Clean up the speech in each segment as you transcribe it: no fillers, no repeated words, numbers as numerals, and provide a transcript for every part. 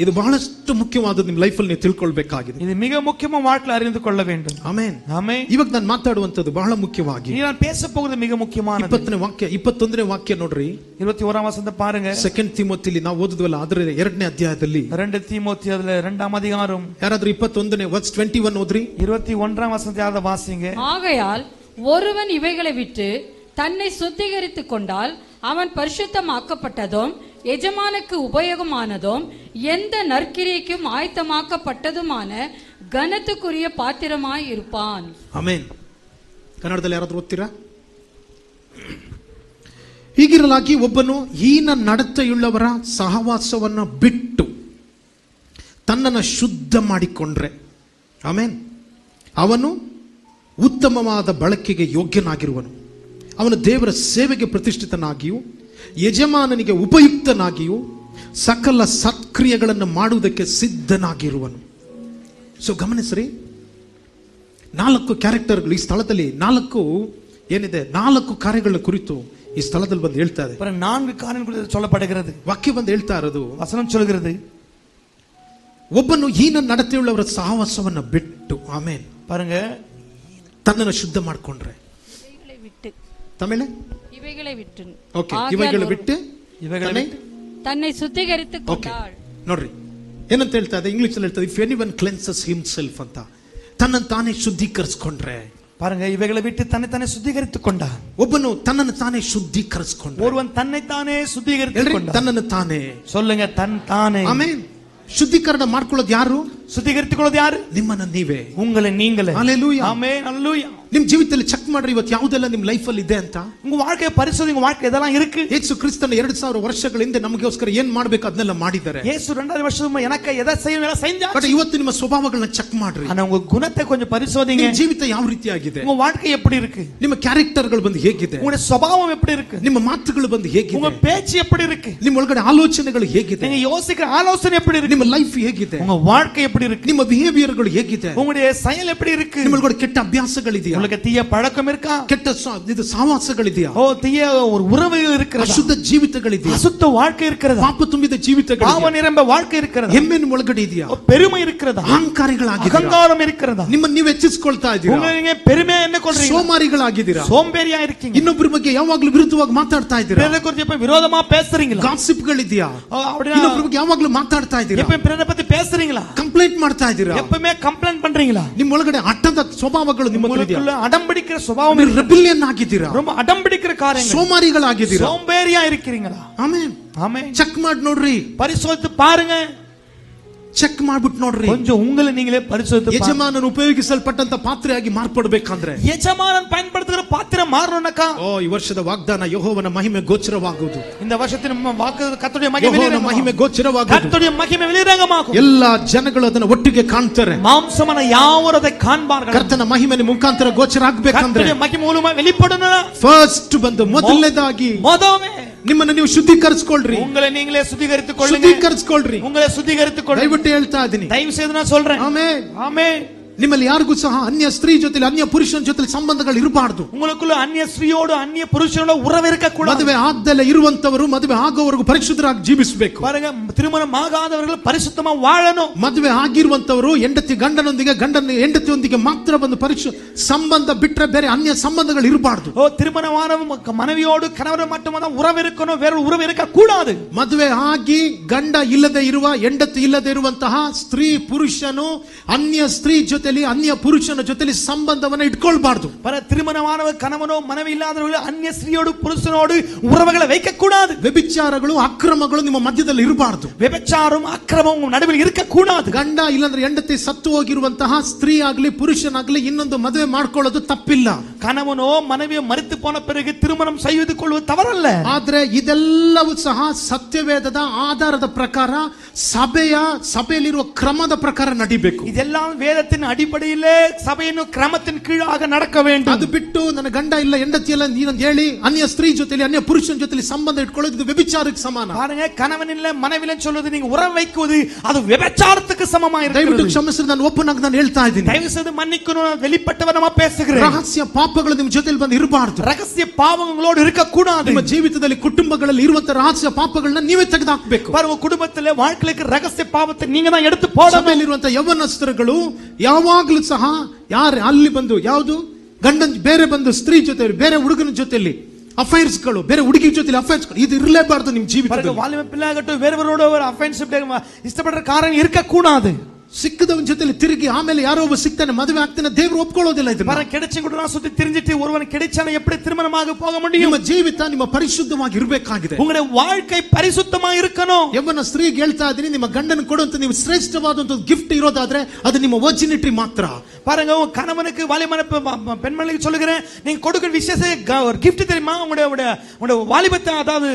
ಇದು ಬಹಳಷ್ಟು ಮುಖ್ಯವಾದ ನಿಮ್ಮ ಲೈಫ್ ಅಲ್ಲಿ ನೀವು ತಿಳ್ಕೊಳ್ಬೇಕಾಗಿದೆ. இது மிக முக்கியமா வாழ்க்கையில் அறிந்து கொள்ள வேண்டும். ಆಮೆನ್ ஆமென். ಇವಾಗ ನಾನು ಮಾತಾಡುವಂತದ್ದು ಬಹಳ ಮುಖ್ಯವಾಗಿ நான் பேச போகிறது மிக முக்கியமானது. 20ನೇ ವಾಕ್ಯ 21ನೇ ವಾಕ್ಯ ನೋಡ್ರಿ. 21ாம் வசனத்தை பாருங்க. 2 ತಿಮೋತಿಲಿ ನಾವು ಓದಿದ್ವಲ್ಲ ಅದರ 2ನೇ ಅಧ್ಯಾಯದಲ್ಲಿ 2 தீமோத்தி அதுல 2ஆம் அதிகாரம் ಯಾರಾದ್ರೂ 21ನೇ ವರ್ಸ್ 21 ಓದ್ರಿ. 21ஆம் வசனத்தை யாராவது வாசிங்க. ஆகையால் ஒருவன் இவைகளை விட்டு தன்னை சுத்திகரித்துக் கொண்டால் அவன் பரிசுத்தமாக்கப்பட்டதும் எஜமானுக்கு உபயோகமானதும் எந்த நற்கிரியைக்கும் ஆயத்தமாக்கப்பட்டதுமான கனத்துக்குரிய பாத்திரமாய் இருப்பான். ಆಮೆನ್. ಕನ್ನಡದಲ್ಲಿ ಯಾರಾದ್ರೂ ಓದ್ತೀರಾ? ಹೀಗಿರಲಾಗಿ ಒಬ್ಬನು ಹೀನ ನಡತೆಯುಳ್ಳವರ ಸಹವಾಸವನ್ನು ಬಿಟ್ಟು ತನ್ನನ್ನು ಶುದ್ಧ ಮಾಡಿಕೊಂಡ್ರೆ ಆಮೆನ್ ಅವನು ಉತ್ತಮವಾದ ಬಳಕೆಗೆ ಯೋಗ್ಯನಾಗಿರುವನು. ಅವನು ದೇವರ ಸೇವೆಗೆ ಪ್ರತಿಷ್ಠಿತನಾಗಿಯೂ ಯಜಮಾನನಿಗೆ ಉಪಯುಕ್ತನಾಗಿಯೂ ಸಕಲ ಸತ್ಕ್ರಿಯೆಗಳನ್ನು ಮಾಡುವುದಕ್ಕೆ ಸಿದ್ಧನಾಗಿರುವನು. ಸೊ ಗಮನಿಸ್ರಿ, 4 ಕ್ಯಾರೆಕ್ಟರ್ಗಳು ಈ ಸ್ಥಳದಲ್ಲಿ 4 ಏನಿದೆ 4 ಕಾರ್ಯಗಳ ಕುರಿತು ಈ ಸ್ಥಳದಲ್ಲಿ ಬಂದು ಹೇಳ್ತಾ ಇದೆ. 4 காரியங்கள் சொல்லப்படுகிறது. ವಾಕ್ಯ ಬಂದು ಹೇಳ್ತಾ ಇರೋದು, வசனம் சொல்கிறது, ಒಬ್ಬನು ಹೀನ ನಡತೆಯುಳ್ಳವರ ಸಹವಾಸವನ್ನು ಬಿಟ್ಟು ಆಮೇನ್ பாருங்க ತನ್ನನ್ನು ಶುದ್ಧ ಮಾಡಿಕೊಂಡ್ರೆ ತಮಿಳು இவைகளை விட்டு ಓಕೆ ಇವುಗಳು ಬಿಟ್ಟು தன்னை சுத்திகரித்துக் கொண்டாள். ನೋಡ್ರಿ ಏನಂತ ಹೇಳ್ತಾ ಇದೆ, ಇಂಗ್ಲಿಷ್ ಅಲ್ಲಿ ಹೇಳ್ತಾ ಇದೆ, ಇಫ್ ಎನಿವನ್ ಕ್ಲೆನ್ಸಸ್ ಹಿಮ್ಸೆಲ್ಫ್ ಅಂತ, ತನ್ನನ್ನು ತಾನೇ ಶುದ್ಧೀಕರಿಸಿಕೊಂಡ್ರೆ. பாருங்க இவைகளை விட்டு தன்னை தானே சுத்திகரித்துக் கொண்டான். ಒಬ್ಬನು ತನ್ನನ್ನು ತಾನೇ ಶುದ್ಧೀಕರಿಸಿಕೊಂಡ್ರೆ, ஒருவன் தன்னை தானே சுத்திகரித்துக் கொண்டான். ತನ್ನನ್ನು ತಾನೇ சொல்லுங்க, தன் தானே. ಆಮೆನ್. ಶುದ್ಧೀಕರಣ ಮಾಡ್ಕೊಳ್ಳೋದು ಯಾರು? சுத்திகரித்துக் ಯಾರು? ನಿಮ್ಮನ್ನ ನೀವೇ, உங்களை நீங்களே. ஹalleluya. ஆமென், ஹalleluya. ನಿಮ್ ಜೀವಿತದಲ್ಲಿ ಚೆಕ್ ಮಾಡ್ರಿ ಇವತ್ತು ಯಾವುದೆಲ್ಲ ನಿಮ್ ಲೈಫ್ ಅಲ್ಲಿ ಇದೆ ಅಂತ. உங்க வாழ்க்கையை பரிசோதிங்க, உங்க வாழ்க்கை எதெல்லாம் இருக்கு. ಯೇಸು ಕ್ರಿಸ್ತನ 2000 ವರ್ಷಗಳ ಹಿಂದೆ ನಮಗೋಸ್ಕರ ಏನ್ ಮಾಡಬೇಕು ಅದನ್ನೆಲ್ಲ ಮಾಡಿದ್ದಾರೆ. ಯೇಸು 2000 வருஷமா எனக்கு எதை செய்யணும் செஞ்சாச்சு. ಬಟ್ ಇವತ್ತು ನಿಮ್ಮ ಸ್ವಭಾವಗಳನ್ನ ಚೆಕ್ ಮಾಡ್ರಿ. ஆனா உங்க குணத்தை கொஞ்சம் பரிசோதிங்க. ನಿಮ್ಮ ಜೀವಿತ ಯಾವ ರೀತಿಯಾಗಿದೆ, உங்க வாழ்க்கை எப்படி இருக்கு, ನಿಮ್ಮ ಕ್ಯಾರೆಕ್ಟರ್ಗಳು ಬಂದು ಹೇಗಿದೆ, உங்க ಸ್ವಭಾவம் எப்படி இருக்கு, ನಿಮ್ಮ ಮಾತುಗಳು ಬಂದು ಹೇಗಿದೆ, உங்க பேச்சு எப்படி இருக்கு, ನಿಮ್ಮ ಒಳಗಡೆ ಆಲೋಚನೆಗಳು ಹೇಗಿದೆ, நீங்க யோசிக்கிற ஆலோசனை எப்படி இருக்கு, ನಿಮ್ಮ ಲೈಫ್ ಹೇಗಿದೆ, உங்க வாழ்க்கை எப்படி இருக்கு, ನಿಮ್ಮ ಬಿಹೇವಿಯರ್ಗಳು ಹೇಗಿದೆ, உங்களுடைய செயல் எப்படி இருக்கு, ನಿಮ್ಮ ಒಳಗಡೆ ಕೆಟ್ಟ ಅಭ್ಯಾಸಗಳಿದೆಯಾ, உங்களுக்கு தீய பழக்கம் இருக்கா, ಕೆಟ್ಟ ಇದು ಸಹವಾಸಗಳಿದೆಯಾ, ஓ தீய ஒரு உறவு இருக்கிறதா, ಅಶುದ್ಧ ಜೀವಿತಗಳಿದೆಯಾ, அசுத்த வாழ்க்கை இருக்கிறதா, ಪಾಪ ತುಂಬಿದ ಜೀವಿತಗಳು, பாவ நிரம்ப வாழ்க்கை இருக்கிறதா, ಹೆಮ್ಮೆ ನಿಮ್ಮ ಒಳಗಡೆ ಇದೆಯಾ, பெருமை இருக்கிறதா, ಅಹಂಕಾರಿಗಳಾಗಿದ್ದೀರಾ, அகங்காரம் இருக்கிறதா, ನಿಮ್ಮನ್ನು ನೀವು ಹೆಚ್ಚಿಸಿಕೊಳ್ತಾ ಇದ್ದೀರಾ, உங்களை நீங்க பெருமையா எண்ணிக்கொள்றீங்க, ಸೋಮಾರಿಗಳಾಗಿದ್ದೀರಾ, சோம்பேறியா இருக்கீங்க, ಇನ್ನೊಬ್ಬರ ಬಗ್ಗೆ ಯಾವಾಗಲೂ ವಿರುದ್ಧವಾಗಿ ಮಾತಾಡ್ತಾ ಇದ್ದೀರಾ, பிறரை குறித்து எப்ப விரோதமா பேசுறீங்களா, ಗಾಸಿಪ್ಗಳಿದೆಯಾ, அப்படியே ಇನ್ನೊಬ್ಬರ ಬಗ್ಗೆ ಯಾವಾಗಲೂ ಮಾತಾಡ್ತಾ ಇದ್ದೀರಾ, எப்ப பிறரை பத்தி பேசுறீங்களா, ಕಂಪ್ಲೇಂಟ್ ಮಾಡ್ತಾ ಇದ್ದೀರಾ, எப்பவுமே கம்ப்ளைண்ட் பண்றீங்களா, ನಿಮ್ಮ ಒಳಗಡೆ ಹಠದ ಸ್ವಭಾವಗಳು ನಿಮ್ಮ ಹತ್ರ ಇದೆಯಾ, அடம்பிடிக்கிற சுபாவம், ರೆಬೆಲಿಯನ್ ಆಗಿದ್ದೀರಾ, ரொம்ப அடம்பிடிக்கிற காரியங்கள், ಸೋಮಾರಿಗಳಾಗಿದ್ದೀರಾ, சோம்பேறியா இருக்கிறீங்களா. ಆಮೆನ್. ஆமென். ಚೆಕ್ ಮಾಡಿ ನೋಡ್ರಿ, பரிசோதித்து பாருங்க, ಚೆಕ್ ಮಾಡ್ಬಿಟ್ಟು ನೋಡ್ರಿ, கொஞ்சம் உங்களை நீங்களே பரிசோதித்து. ಯಜಮಾನನು ಉಪಯೋಗಿಸಲ್ಪಟ್ಟಂತ ಪಾತ್ರೆಯಾಗಿ ಮಾರ್ಪಡಬೇಕಂದ್ರೆ, ಯಜಮಾನನ್ பயன்படுத்துகிற பாத்திரம் மாறணும்னாக்கா, ಈ ವರ್ಷದ ವಾಗ್ದಾನ ಯೆಹೋವನ ಮಹಿಮೆ ಗೋಚರವಾಗುವುದು, இந்த வருஷத்தின் வாக்கு கர்த்தருடைய மகிமை ಗೋಚರವಾಗುವುದು, கர்த்தருடைய மகிமை வெளிரங்கமாகும், ಎಲ್ಲ ಜನಗಳು ಅದನ್ನ ಒಟ್ಟಿಗೆ ಕಾಣ್ತಾರೆ, மாம்சமான யாவரும் அதை காண்பார்கள், ಕರ್ತನ ಮಹಿಮೆ ಮುಖಾಂತರ ಗೋಚರ ಆಗಬೇಕಂದ್ರೆ கர்த்தருடைய மகிமை மூலமா வெளிப்படணும். ಫಸ್ಟ್ ಬಂದು ಮೊದಲನೇದಾಗಿ ನಿಮ್ಮನ್ನು ನೀವು ಶುದ್ಧೀಕರಿಸಿಕೊಳ್ಳ್ರಿ, உங்களை நீங்களே சுத்திகரித்துக் கொள்ளுங்க, ಶುದ್ಧೀಕರಿಸಿಕೊಳ್ಳ್ರಿ, உங்களை சுத்திகரித்துக் கொள்ளுங்க. ದಯವಿಟ್ಟು ಹೇಳ್ತಾ ಇದ್ದೀನಿ, தயவு செய்து நான் சொல்றேன். ಆಮೆನ್. ஆமென். ನಿಮ್ಮಲ್ಲಿ ಯಾರಿಗೂ ಸಹ ಅನ್ಯ ಸ್ತ್ರೀ ಜೊತೆ ಅನ್ಯ ಪುರುಷನ ಜೊತೆ ಸಂಬಂಧಗಳು ಇರಬಾರದು. உங்களுக்குள்ள அந்நிய ஸ்திரீயோடு அந்நிய புருஷனோட உறவு இருக்க கூடாது. ಮದುವೆ ಆಗದಲ್ಲೇ ಇರುವಂತವರು ಮದುವೆ ಆಗೋವರೆಗೂ ಪರಿಶುದ್ಧರಾಗಿ ಜೀವಿಸಬೇಕು. பாருங்க, திருமணம் ஆகாதவர்கள் பரிசுத்தமா வாழணும். ಮದುವೆ ಆಗಿರುವಂತವರು ಹೆಂಡತಿ ಗಂಡನೊಂದಿಗೆ ಗಂಡನ ಹೆಂಡತಿಯೊಂದಿಗೆ ಮಾತ್ರ ಒಂದು ಸಂಬಂಧ ಬಿಟ್ಟರೆ ಬೇರೆ ಅನ್ಯ ಸಂಬಂಧಗಳು ಇರಬಾರದು. ஓ திருமணமானவ மனைவியோடு கணவர் மட்டும்தான் உறவு இருக்கணும், வேற உறவு இருக்க கூடாது. ಮದುವೆ ಆಗಿ ಗಂಡ ಇಲ್ಲದೆ ಇರುವ ಹೆಂಡತಿ ಇಲ್ಲದೆ ಇರುವಂತಹ ಸ್ತ್ರೀ ಪುರುಷನು ಅನ್ಯ ಸ್ತ್ರೀ ಜೊತೆಲಿ ಅನ್ಯ ಪುರುಷನ ಜೊತೆಲಿ ಸಂಬಂಧವನ್ನು ಇಟ್ಕೊಳ್ಬಾರ್ದು. திருமணமானவ கணவனோ மனைவி இல்லாதவர்கள் அந்நிய ஸ்திரீயோடு புருஷனோடு உறவுகளை வைக்க கூடாது. ವ್ಯಭಿಚಾರಗಳು ಅಕ್ರಮಗಳು ನಿಮ್ಮ ಮಧ್ಯದಲ್ಲಿ ಇರಬಾರದು. ವ್ಯಭಿಚಾರಂ ಅಕ್ರಮಂ ನಡುವೆ ಇರಕ ಕೂಡಾದು. ಗಂಡ ಇಲ್ಲಂದ್ರೆ ಹೆಂಡತಿ ಸತ್ತು ಹೋಗಿರುವಂತಹ ಸ್ತ್ರೀ ಆಗಲಿ ಪುರುಷನಾಗಲಿ ಇನ್ನೊಂದು ಮದುವೆ ಮಾಡ್ಕೊಳ್ಳೋದು ತಪ್ಪಿಲ್ಲ. ಕಣವನೋ ಮனைவியோ ಮರೆತು போன பிறகு திருமணம் செய்து கொள்வது தவறல்ல. ಆದ್ರೆ ಇದೆಲ್ಲವೂ ಸಹ ಸತ್ಯವೇದದ ಆಧಾರದ ಪ್ರಕಾರ ಸಭೆಯಲ್ಲಿರುವ ಕ್ರಮದ ಪ್ರಕಾರ ನಡಿಬೇಕು. ಇದೆಲ್ಲ ವೇದத்தின் ಅಡಿಪಡೆಯಲ್ಲೇ ಸಭೆಯನ್ನು ಕ್ರಮத்தின் ಕೀಳಾಗ நடக்க வேண்டும். ಅದು ಬಿಟ್ಟು ನನ್ನ ಗಂಡ ಇಲ್ಲ ಹೆಂಡತಿ ಇಲ್ಲ ನೀನಂತ ಹೇಳಿ ಅನ್ಯ ಸ್ತ್ರೀ ಜೊತೆಲಿ ಅನ್ಯ ಪುರುಷನ ಜೊತೆಲಿ ಸಂಬಂಧ ಇಟ್ಕೊಳ್ಳೋದು ಇದು ವ್ಯಭಿಚಾರಕ್ಕೆ ಸಮಾನ. பாருங்க, கணவனில்ல மனைவிலன்னு சொல்றது நீங்க உறவு வைக்குவது அது விபச்சாரத்துக்கு சமமா ದಯವಿಟ್ಟು இருக்கிறது. ಕ್ಷಮಿಸಿ, ನಾನು ಓಪನ್ ಆಗಿ ನಾನು ಹೇಳ್ತಾ ಇದ್ದೀನಿ. தயவு செய்து மன்னிக்கணும், நான் வெளிப்பட்டவன் நம்ம பேசுகிறேன். ರಹಸ್ಯ ಪಾಪಗಳು ನಿಮ್ಮ ಜೊತೆಲಿ ಬಂದು ಇರಬಾರ್ದು. ரகசிய பாவங்களோடு இருக்க கூடாது. ನಿಮ್ಮ ಜೀವಿತದಲ್ಲಿ ಕುಟುಂಬಗಳಲ್ಲಿ ಇರುವಂತ ರಹಸ್ಯ ಪಾಪಗಳನ್ನ ನೀವೇ ತೆಗೆದು ಹಾಕಬೇಕು. பாருங்க, குடும்பத்துல வாழ்க்கையில ரகசிய பாவத்தை நீங்க தான் எடுத்து போடணும். ಸಭೆಯಲ್ಲಿರುವಂತ ಯೌವನಸ್ಥರುಗಳು ಯಾವಾಗಲೂ ಸಹ ಯಾರು ಅಲ್ಲಿ ಬಂದು ಯಾವುದು ಗಂಡನ್ ಬೇರೆ ಬಂದು ಸ್ತ್ರೀ ಜೊತೆ ಬೇರೆ ಹುಡುಗನ ಜೊತೆಲಿ ಅಫೈರ್ಸ್ ಗಳು, ಬೇರೆ ಹುಡುಗಿ ಜೊತೆಲಿ ಅಫೈರ್ಸ್ ಗಳು, ಇದು ಇರಲೇಬಾರ್ದು ನಿಮ್ ಜೀವಿತದಲ್ಲಿ. வாலிப பிள்ளையாகட்டும் வேறவரோட ஒரு அஃபென்ஷிப் இஷ்டப்படுற காரணம் இருக்க கூடாது. ಸಿಕ್ಕದವನ ಜೊತೆಲಿ ತಿರುಗಿ ಆಮೇಲೆ ಯಾರೋ ಒಬ್ಬ ಸಿಗ್ತಾನೆ ಮದುವೆ ಆಗ್ತಾನೆ, ದೇವರು ಒಪ್ಕೊಳ್ಳೋದಿಲ್ಲ ಇದನ್ನ. பாருங்க, கிடைச்ச கூட நான் சுத்தி தெரிஞ்சிட்டு ஒருவன் கிடைச்சானே எப்படி திருமணமாக போக முடியும்? ನಿಮ್ಮ ಜೀವಿತ ನಿಮ್ಮ ಪರಿಶುದ್ಧವಾಗಿ ಇರಬೇಕಾಗಿದೆ. உங்களுடைய வாழ்க்கை பரிசுத்தமா இருக்கணும். ಯೌವನ ಸ್ತ್ರೀಗೆ ಹೇಳ್ತಾ ಇದೀನಿ, ನಿಮ್ಮ ಗಂಡನ ಕೊಡುವಂತ ನೀವು ಶ್ರೇಷ್ಠವಾದಂತ ಗಿಫ್ಟ್ ಇರೋದಾದ್ರೆ ಅದು ನಿಮ್ಮ ವರ್ಜಿನಿಟಿ ಮಾತ್ರ. பாருங்க, உங்க கணவனுக்கு வாலிபன பெண்மணிக்கு சொல்லுகிறேன், நீங்க கொடுக்கிற விசேஷ ஒரு gift தெரியுமா? உங்களுடைய வாலிபத்தை, அதாவது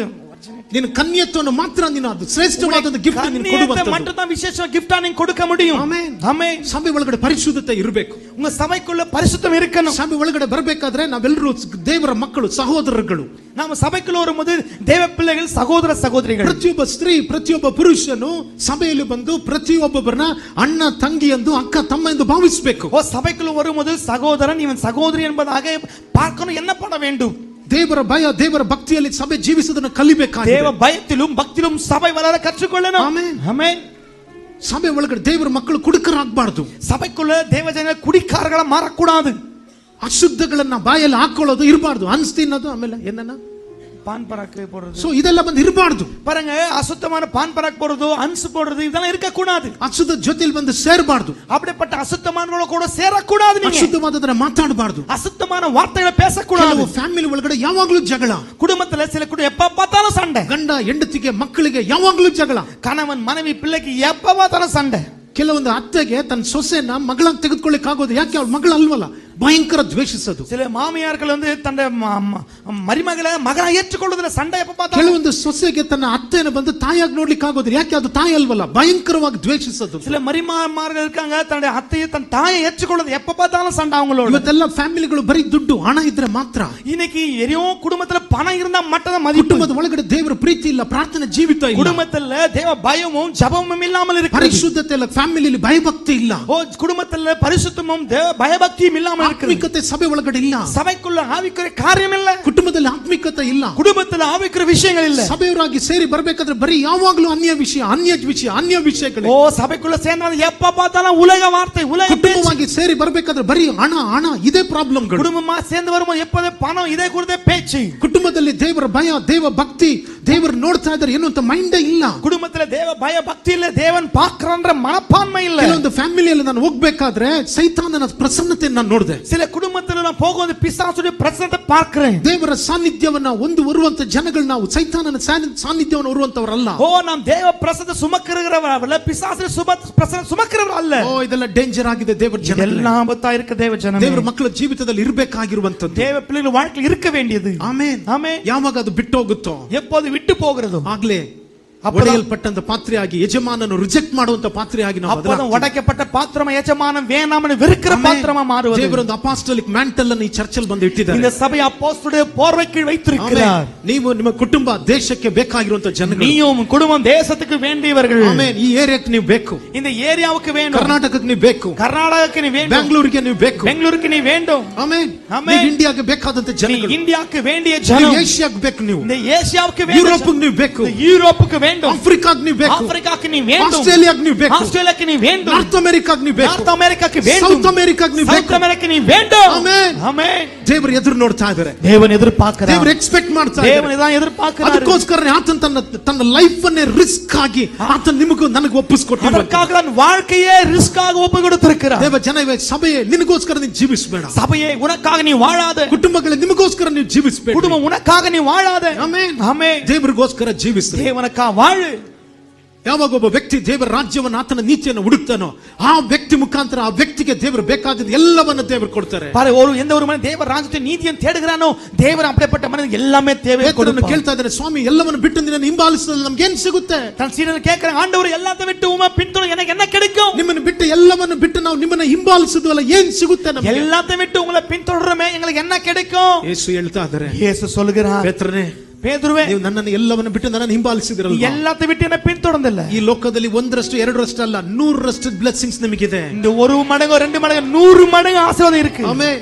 ನಿನ್ನ ಕನ್ಯತ್ವವನ್ನು ಮಾತ್ರ ನೀನು ಅದು ಶ್ರೇಷ್ಠವಾದ ಗಿಫ್ಟ್ ನೀನು ಕೊಡುವಂತದ್ದು. மட்டும் தான் விசேஷ gift-ஆ நீங்க கொடுக்க முடியும். ಆಮೆನ್. ಆಮೆನ್. ಸಭೆ ಒಳಗಡೆ ಪರಿಶುದ್ಧತೆ ಇರಬೇಕು. உங்க சபைக்குள்ள பரிசுத்தம் இருக்கணும். ಸಭೆ ಒಳಗಡೆ ಬರಬೇಕಾದ್ರೆ ನಾವೆಲ್ಲರೂ ದೇವರ ಮಕ್ಕಳು, ಸಹೋದರರುಗಳು. ನಾವು ಸಭೆக்குள்ள வரும்போது ದೇವ பிள்ளைகள், ಸಹೋದರ ಸಹೋದರಿಗಳು. ಪ್ರತಿಯೊಬ್ಬ ಸ್ತ್ರೀ, ಪ್ರತಿಯೊಬ್ಬ ಪುರುಷನು ಸಭೆಯಲ್ಲಿ ಬಂದು ಪ್ರತಿಯೊಬ್ಬೊಬ್ಬರನ್ನ ಅಣ್ಣ ತಂಗಿ ಎಂದು, ಅಕ್ಕ ತಮ್ಮ ಎಂದು ಭಾವಿಸಬೇಕು. ஓ, சபைக்குள்ள வரும்போது சகோதரன் இவன் சகோதரி என்பதாக பார்க்கணும், என்ன பண்ண வேண்டும்? ದೇವರ ಭಯ, ದೇವರ ಭಕ್ತಿಯಲ್ಲಿ ಸಭೆ ಜೀವಿಸುವುದನ್ನು ಕಲಿಬೇಕಾಗಿದೆ. தேவ பயத்திலும் பக்தியிலும் சபை வளர கற்றுக்கொள்ளணும். ಆಮೆನ್. ஆமென். ಸಭೆ ಒಳಗಡೆ ದೇವರ ಮಕ್ಕಳು ಕುಡುಕರಾಗಬಾರ್ದು. சபைக்குள்ள தேவஜன குடிக்காரர்களா மாறக்கூடாது. ಅಶುದ್ಧಗಳನ್ನ ಬಾಯಲ್ಲಿ ಹಾಕೊಳ್ಳೋದು ಇರಬಾರ್ದು. ಅನ್ಸ್ ತಿನ್ನೋದು, ಆಮೇಲೆ ಏನನ್ನ பான் பராக்கு போடுறது, ಸೊ ಇದೆಲ್ಲ ಬಂದು ಇರಬಾರ್ದು. பாருங்க, அசுத்தமான பான் பராக் போடுறது, அன்சு போடுறது, இதெல்லாம் இருக்க கூடாது. ಅಶುದ್ಧ ಜೊತೆಲಿ ಬಂದು ಸೇರಬಾರ್ದು. அப்படிப்பட்ட அசுத்தமானவங்கள கூட சேரக்கூடாது. நீங்க ಅಶುದ್ಧವಾದದನ್ನ ಮಾತಾಡಬಾರ್ದು. அசுத்தமான வார்த்தைகளை பேசக்கூடாது. ಫ್ಯಾಮಿಲಿ ಒಳಗಡೆ ಯಾವಾಗಲೂ ಜಗಳ. குடும்பத்துல சில கூட எப்ப பார்த்தாலும் சண்டை. ಗಂಡ ಹೆಂಡತಿಗೆ, ಮಕ್ಕಳಿಗೆ ಯಾವಾಗಲೂ ಜಗಳ. கணவன் மனைவி பிள்ளைக்கு எப்ப பார்த்தாலும் சண்டை. ಕೆಲವೊಂದು ಅತ್ತೆಗೆ ತನ್ನ ಸೊಸೆನ ಮಗಳಾಗಿ ತೆಗೆದುಕೊಳ್ಳಿಕ್ ಆಗೋದು, ಯಾಕೆ ಅವಳು ಮಗಳು ಅಲ್ವಲ್ಲ, ಭಯಂಕರ ದ್ವೇಷಿಸೋದು. சில மாமியார்கள் வந்து தன்னை மருமகளை மகனா ஏற்றுக்கொள்வதில்லை, சண்டை எப்ப பார்த்தாலும். ಕೆಲವೊಂದು ಸೊಸೆಗೆ ತನ್ನ ಅತ್ತೆನ ಬಂದು ತಾಯಿಯಾಗಿ ನೋಡ್ಲಿಕ್ಕೆ ಆಗೋದಿಲ್ಲ, ಯಾಕೆ ಅದು ತಾಯಿ ಅಲ್ವಲ್ಲ, ಭಯಂಕರವಾಗಿ ದ್ವೇಷಿಸೋದು. சில மருமமார்கள் இருக்காங்க, தன்னுடைய அத்தையை தன் தாயை ஏற்றுக்கொள்வது எப்ப பார்த்தாலும் சண்டை அவங்களோட. ಇವತ್ತೆಲ್ಲ ಫ್ಯಾಮಿಲಿಗಳು ಬರೀ ದುಡ್ಡು ಹಣ ಇದ್ರೆ ಮಾತ್ರ. இன்னைக்கு எரியும் குடும்பத்துல பணம் இருந்தா மட்டும் மதிப்பு. ಕುಟುಂಬದ ಒಳಗಡೆ ದೇವರ ಪ್ರೀತಿ ಇಲ್ಲ, ಪ್ರಾರ್ಥನೆ ಜೀವಿತ ಇಲ್ಲ, குடும்பத்துல தேவ பயமும் ஜபமும் இல்லாமல் இருக்கு. ಪರಿಶುದ್ಧತೆ ಇಲ್ಲ, ಫ್ಯಾಮಿಲಿಯಲ್ಲಿ ಭಯಭಕ್ತಿ ಇಲ್ಲ, ஓ, குடும்பத்துல பரிசுத்தமும் தேவ பயபக்தியும் இல்லாமல் இருக்கு. ಆತ್ಮಿಕತೆ ಸಭೆ ಒಳಗಡೆ ಇಲ್ಲ, சபைக்குள்ள ஆவிக்குரிய காரியம் இல்ல, ಕುಟುಂಬದಲ್ಲಿ ಆತ್ಮಿಕತೆ ಇಲ್ಲ, குடும்பத்துல ஆவிக்குரிய விஷயங்கள் இல்ல. ಸಭೆಯವರಾಗಿ ಸೇರಿ ಬರಬೇಕಾದ್ರೆ ಬರೀ ಯಾವಾಗಲೂ ಅನ್ಯ ವಿಷಯಗಳು. ஓ, சபைக்குள்ள சேர்ந்தவங்க எப்ப பார்த்தாலும் உலக வார்த்தை, உலக பேச்சு. ಕುಟುಂಬವಾಗಿ ಸೇರಿ ಬರಬೇಕಾದ್ರೆ ಬರೀ ಹಣ ಇದೇ ಪ್ರಾಬ್ಲಮ್ಗಳು. குடும்பமா சேர்ந்து வரும்போது எப்போதே பணம், இதே குறித்த பேச்சு. ಕುಟುಂಬದಲ್ಲಿ ದೇವರ ಭಯ, ದೇವ ಭಕ್ತಿ, ದೇವರು ನೋಡ್ತಾ ಇದ್ದಾರೆ ಏನು ಅಂತ ಮೈಂಡೇ ಇಲ್ಲ. குடும்பத்துல தேவ பய பக்தி இல்ல, தேவன் பார்க்கறன்ற மனப்பான்மை இல்ல. ಕೆಲವೊಂದು ಫ್ಯಾಮಿಲಿಯಲ್ಲಿ ನಾನು ಹೋಗ್ಬೇಕಾದ್ರೆ ಸೈತಾನನ ಪ್ರಸನ್ನತೆ ನಾನು ನೋಡಿದೆ. சில குடும்பத்துல நான் போகும்போது பிசாசுடைய பிரசன்னத்தை பார்க்கிறேன். ದೇವರ ಸಾನ್ನಿಧ್ಯವನ್ನ ಹೊರುವಂತ ಜನಗಳು ನಾವು ಸೈತಾನನ ಸಾನ್ನಿಧ್ಯವನ್ನು ಹೊರುವಂತವರಲ್ಲ. ஓ, நாம் தேவ பிரசன்னத்தை சுமக்கிறவரல்ல, பிசாசுடைய பிரசன்னத்தை சுமக்கிறவர் அல்ல. ಓ, ಇದೆಲ್ಲ ಡೇಂಜರ್ ಆಗಿದೆ ದೇವರ ಜನ. எல்லாம் ஆபத்தா இருக்கு தேவ ஜனமே. ದೇವರ ಮಕ್ಕಳ ಜೀವಿತದಲ್ಲಿ ಇರಬೇಕಾಗಿರುವಂತದ್ದು, தேவ பிள்ளைகள் வாழ்க்கையில் இருக்க வேண்டியது. ಆಮೆನ್. ஆமென். ಯಾವಾಗ ಅದು ಬಿಟ್ಟು ಹೋಗುತ್ತೋ எப்போது விட்டு போகிறதோ ಆಗ್ಲೇ ಒಡೆಯಲ್ಪಟ್ಟಂತ ಪಾತ್ರೆಯಾಗಿ ಯಜಮಾನನು ರಿಜೆಕ್ಟ್ ಮಾಡುವಂತ ಪಾತ್ರೆಯಾಗಿ ನಾವು அப்பதான் உடைக்கப்பட்ட பாத்திரம் ಯಜಮಾನ வேணாம்னு வெறுக்கிற பாத்திரமா மாறுவது. ದೇವರೊಂದು ಅಪಾಸ್ಟೋಲಿಕ್ ಮ್ಯಾಂಟಲ್ ಅನ್ನು ಈ ಚರ್ಚಲ್ಲಿ ಬಂದು ಇಟ್ಟಿದ್ದಾರೆ. இந்த சபை அப்போஸ்தலருடைய போர்வை கீழ் வைத்திருக்கிறார். ನೀವು ನಿಮ್ಮ ಕುಟುಂಬ ದೇಶಕ್ಕೆ ಬೇಕಾಗಿರುವಂತ ಜನಗಳು, நீயும் குடும்பம் தேசத்துக்கு வேண்டியவர்கள். ಆಮೆನ್. ಈ ಏರಿಯಾಕ್ಕೆ ನೀವು ಬೇಕು, இந்த ஏரியாவுக்கு வேண்டும், ಕರ್ನಾಟಕಕ್ಕೆ ನೀವು ಬೇಕು, கர்நாடகாக்கு நீ வேண்டும், ಬೆಂಗಳೂರಿಗೆ ನೀವು ಬೇಕು, பெங்களூருக்கு நீ வேண்டும். ಆಮೆನ್. ಆಮೆನ್. ನೀವು ಇಂಡಿಯಾಗೆ ಬೇಕಾದಂತ ಜನಗಳು, இந்தியாவுக்கு வேண்டிய ನೀವು ஜனம், ಏಷ್ಯಾಕ್ಕೆ ಬೇಕು, ನೀವು இந்த ஏசியாவுக்கு வேண்டும், ಯುರೋಪ್ಗೆ ನೀವು ಬೇಕು, யூரோப்புக்கு வேண்டும், ಆಫ್ರಿಕಾಗೆ ನೀವು ಬೇಕು, ஆப்பிரிக்காக்கு நீ வேண்டும், ಆಸ್ಟ್ರೇಲಿಯಾಗೆ ನೀವು ಬೇಕು, ஆஸ்திரேலியாக்கு நீ வேண்டும், ನಾರ್ತ್ ಅಮೆರಿಕಾಗೆ ನೀವು ಬೇಕು, நார்த் அமெரிக்காக்கு வேண்டும், ಸೌತ್ ಅಮೆರಿಕಾಗೆ ನೀವು சவுத் ಬೇಕು. அமெரிக்கா நீ வேண்டும். ಆಮೆನ್. ஆமென். ದೇವರು ಎದುರು ನೋಡ್ತಾ ಇದ್ದಾರೆ, தேவன் எதிர்பார்க்கிறார், ದೇವರು ಎಕ್ಸ್ಪೆಕ್ಟ್ ಮಾಡ್ತಾ ಇದ್ದಾರೆ. தேவன் இதான் எதிர்பார்க்கிறார். ಅದಕ್ಕೋಸ್ಕರ ಆತನ ತನ್ನ ಲೈಫ್ ಅನ್ನೇ ರಿಸ್ಕ್ ಆಗಿ ಆತನ ನಿಮಗೂ ನನಗೆ ಒಪ್ಪಿಸಿಕೊಟ್ಟಿದ್ದಾನೆ. அதற்காக நான் வாழ்க்கையே ரிஸ்க் ஆக ஒப்பு கொடுத்திருக்கிறார். ದೇವ ಜನವೇ, ಸಭೆಯೇ ನಿನಗೋಸ್ಕರ ನೀನು ಜೀವಿಸಬೇಡ, சபையே உனக்காக நீ வாழாத, ಕುಟುಂಬಗಳೇ ನಿಮಗೋಸ್ಕರ ನೀವು ಜೀವಿಸಬೇಡ, குடும்பம் உனக்காக நீ வாழாத. ಆಮೆನ್. ஆமென். ದೇವರಿಗೋಸ್ಕರ ಜೀವಿಸು. தேவனுக்காக வாழு. ಯಾವಾಗ ಒಬ್ಬ ವ್ಯಕ್ತಿ ದೇವರ ರಾಜ್ಯವನ್ನು, ಆತನ ನೀತಿಯನ್ನು ಹುಡುಕ್ತಾನೋ ಆ ವ್ಯಕ್ತಿ ಮುಖಾಂತರ ಆ ವ್ಯಕ್ತಿಗೆ ದೇವರು ಬೇಕಾದ ಎಲ್ಲವನ್ನ ದೇವರು ಕೊಡ್ತಾರೆ. பாரு, எந்த ஒரு மனிதன் தேவ ராஜ்யத்தை நீதியை தேடுகிறானோ தேவன் அப்படிப்பட்ட மனிதனுக்கு எல்லாமே தேவை கொடுப்பார். ಕೇಳ್ತಾ ಇದ್ದಾರೆ, ಸ್ವಾಮಿ ಎಲ್ಲವನ್ನು ಬಿಟ್ಟು ನಿನ್ನನ್ನು ಹಿಂಬಾಲಿಸಿದ್ರೆ ನಮ್ಗೆ ಏನ್ ಸಿಗುತ್ತೆ? தன் சீடனை கேட்கிறான், ஆண்டவர் எல்லாத்தையும் விட்டு உம்மை பின்தொடர எனக்கு என்ன கிடைக்கும்? ನಿಮ್ಮನ್ನು ಬಿಟ್ಟು ಎಲ್ಲವನ್ನು ಬಿಟ್ಟು ನಾವು ನಿಮ್ಮನ್ನ ಹಿಂಬಾಲಿಸಿದ್ವಲ್ಲ, ಏನ್ ಸಿಗುತ್ತೆ ನಮಗೆ? எல்லாத்தையும் விட்டு உங்களை பின்தொடருமே எங்களுக்கு என்ன கிடைக்கும்? ಯೇಸು ಹೇಳ್ತಾ ಇದ್ದಾರೆ, இயேசு சொல்கிறார், ಪೇತ್ರನೇ, பேதுருவே, ನೀವು ನನ್ನನ್ನು ಎಲ್ಲವನ್ನು ಬಿಟ್ಟು ನನ್ನನ್ನು ಹಿಂಬಾಲಿಸಿದಿರಲ್ಲ. எல்லாத்தையும் விட்டு என்ன பின்தொடர்ந்தல்ல. ಈ ಲೋಕದಲ್ಲಿ 1% 2% ಅಲ್ಲ, 100% ಬ್ಲೆಸ್ಸಿಂಗ್ಸ್ ನಿಮಗಿದೆ. இந்த 1 மடங்கு 2 மடங்கு 100 மடங்கு ஆசீர்வாதம் இருக்கு. ಆಮೆನ್.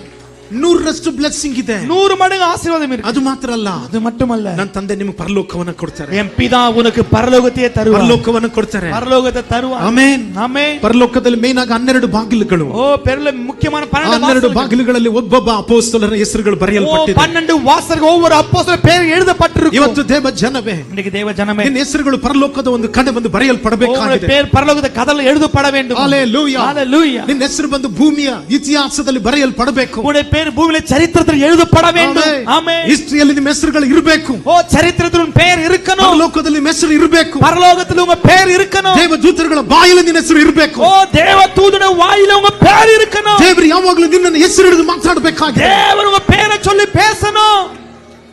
100% ಬ್ಲೆಸ್ಸಿಂಗ್ ಇದೆ. 100 மடங்கு ஆசீர்வாதம் இருக்கு. ಅದು ಮಾತ್ರ ಅಲ್ಲ, அது மட்டுமல்ல, ನನ್ನ ತಂದೆ ನಿಮಗೆ ಪರಲೋಕವನ್ನು ಕೊಡ್ತಾರೆ. என் பிதா உனக்கு பரலோகத்தையே தருவார். ಪರಲೋಕವನ್ನು ಕೊಡ್ತಾರೆ. பரலோகத்தை தருவார். ಆಮೆನ್. ஆமென். ಪರಲೋಕದಲ್ಲಿ ಮೇನ್ ಆಗಿ 12 ಬಾಗಿಲುಗಳು. ஓ பெரிய முக்கியமான 12 ಬಾಗಿಲುಗಳಲ್ಲಿ ಒಬ್ಬೊಬ್ಬ ಅಪೊಸ್ತಲರ ಹೆಸರುಗಳು ಬರೆಯಲ್ಪಟ್ಟಿದೆ. 12 ವಾಸರಿಗೆ ஒவ்வொரு அப்போஸ்தலರ பேர் எழுதப்பட்டிருக்கு. ಇವತ್ತು ದೇವ ಜನವೇ, இன்னைக்கு தேவ ஜனமே, ನಿನ್ನ ಹೆಸರುಗಳು ಪರಲೋಕದ ಒಂದು ಕಡೆ ಬಂದು ಬರೆಯಲ್ಪಡಬೇಕಾಗಿದೆ. பேர் பரலோகದ ಕದದಲ್ಲಿ எழுதப்பட வேண்டும். Hallelujah, hallelujah. ನಿನ್ನ ಹೆಸರು ಬಂದು ಭೂಮಿಯ ಇತಿಹಾಸದಲ್ಲಿ ಬರೆಯಲ್ಪಡಬೇಕು. உன்னுடைய பேர் பூமியில சரித்திரத்தில் எழுதப்பட வேண்டும். ஆமென். ಹಿಸ್ಟರಿಯಲ್ಲಿ ನಿಮ್ಮ ಹೆಸರುಗಳು ಇರಬೇಕು. ஓ சரித்திரத்தில் உன் பெயர் இருக்கணும். ಪರಲೋಕದಲ್ಲಿ ನಿಮ್ಮ ಹೆಸರು ಇರಬೇಕು. பரலோகத்தில் உங்க பெயர் இருக்கணும். ದೇವದೂತರುಗಳ ಬಾಯಲ್ಲಿ ನಿನ್ನ ಹೆಸರು ಇರಬೇಕು. ஓ தேவதூதனுடைய வாயில உங்க பெயர் இருக்கணும். ದೇವರು ಯಾವಾಗಲೂ ನಿನ್ನನ್ನು ಹೆಸರು ಹಿಡಿದು ಮಾತಾಡಬೇಕಾಗಿದೆ. தேவன் உங்க பெயரை சொல்லி பேசணும்.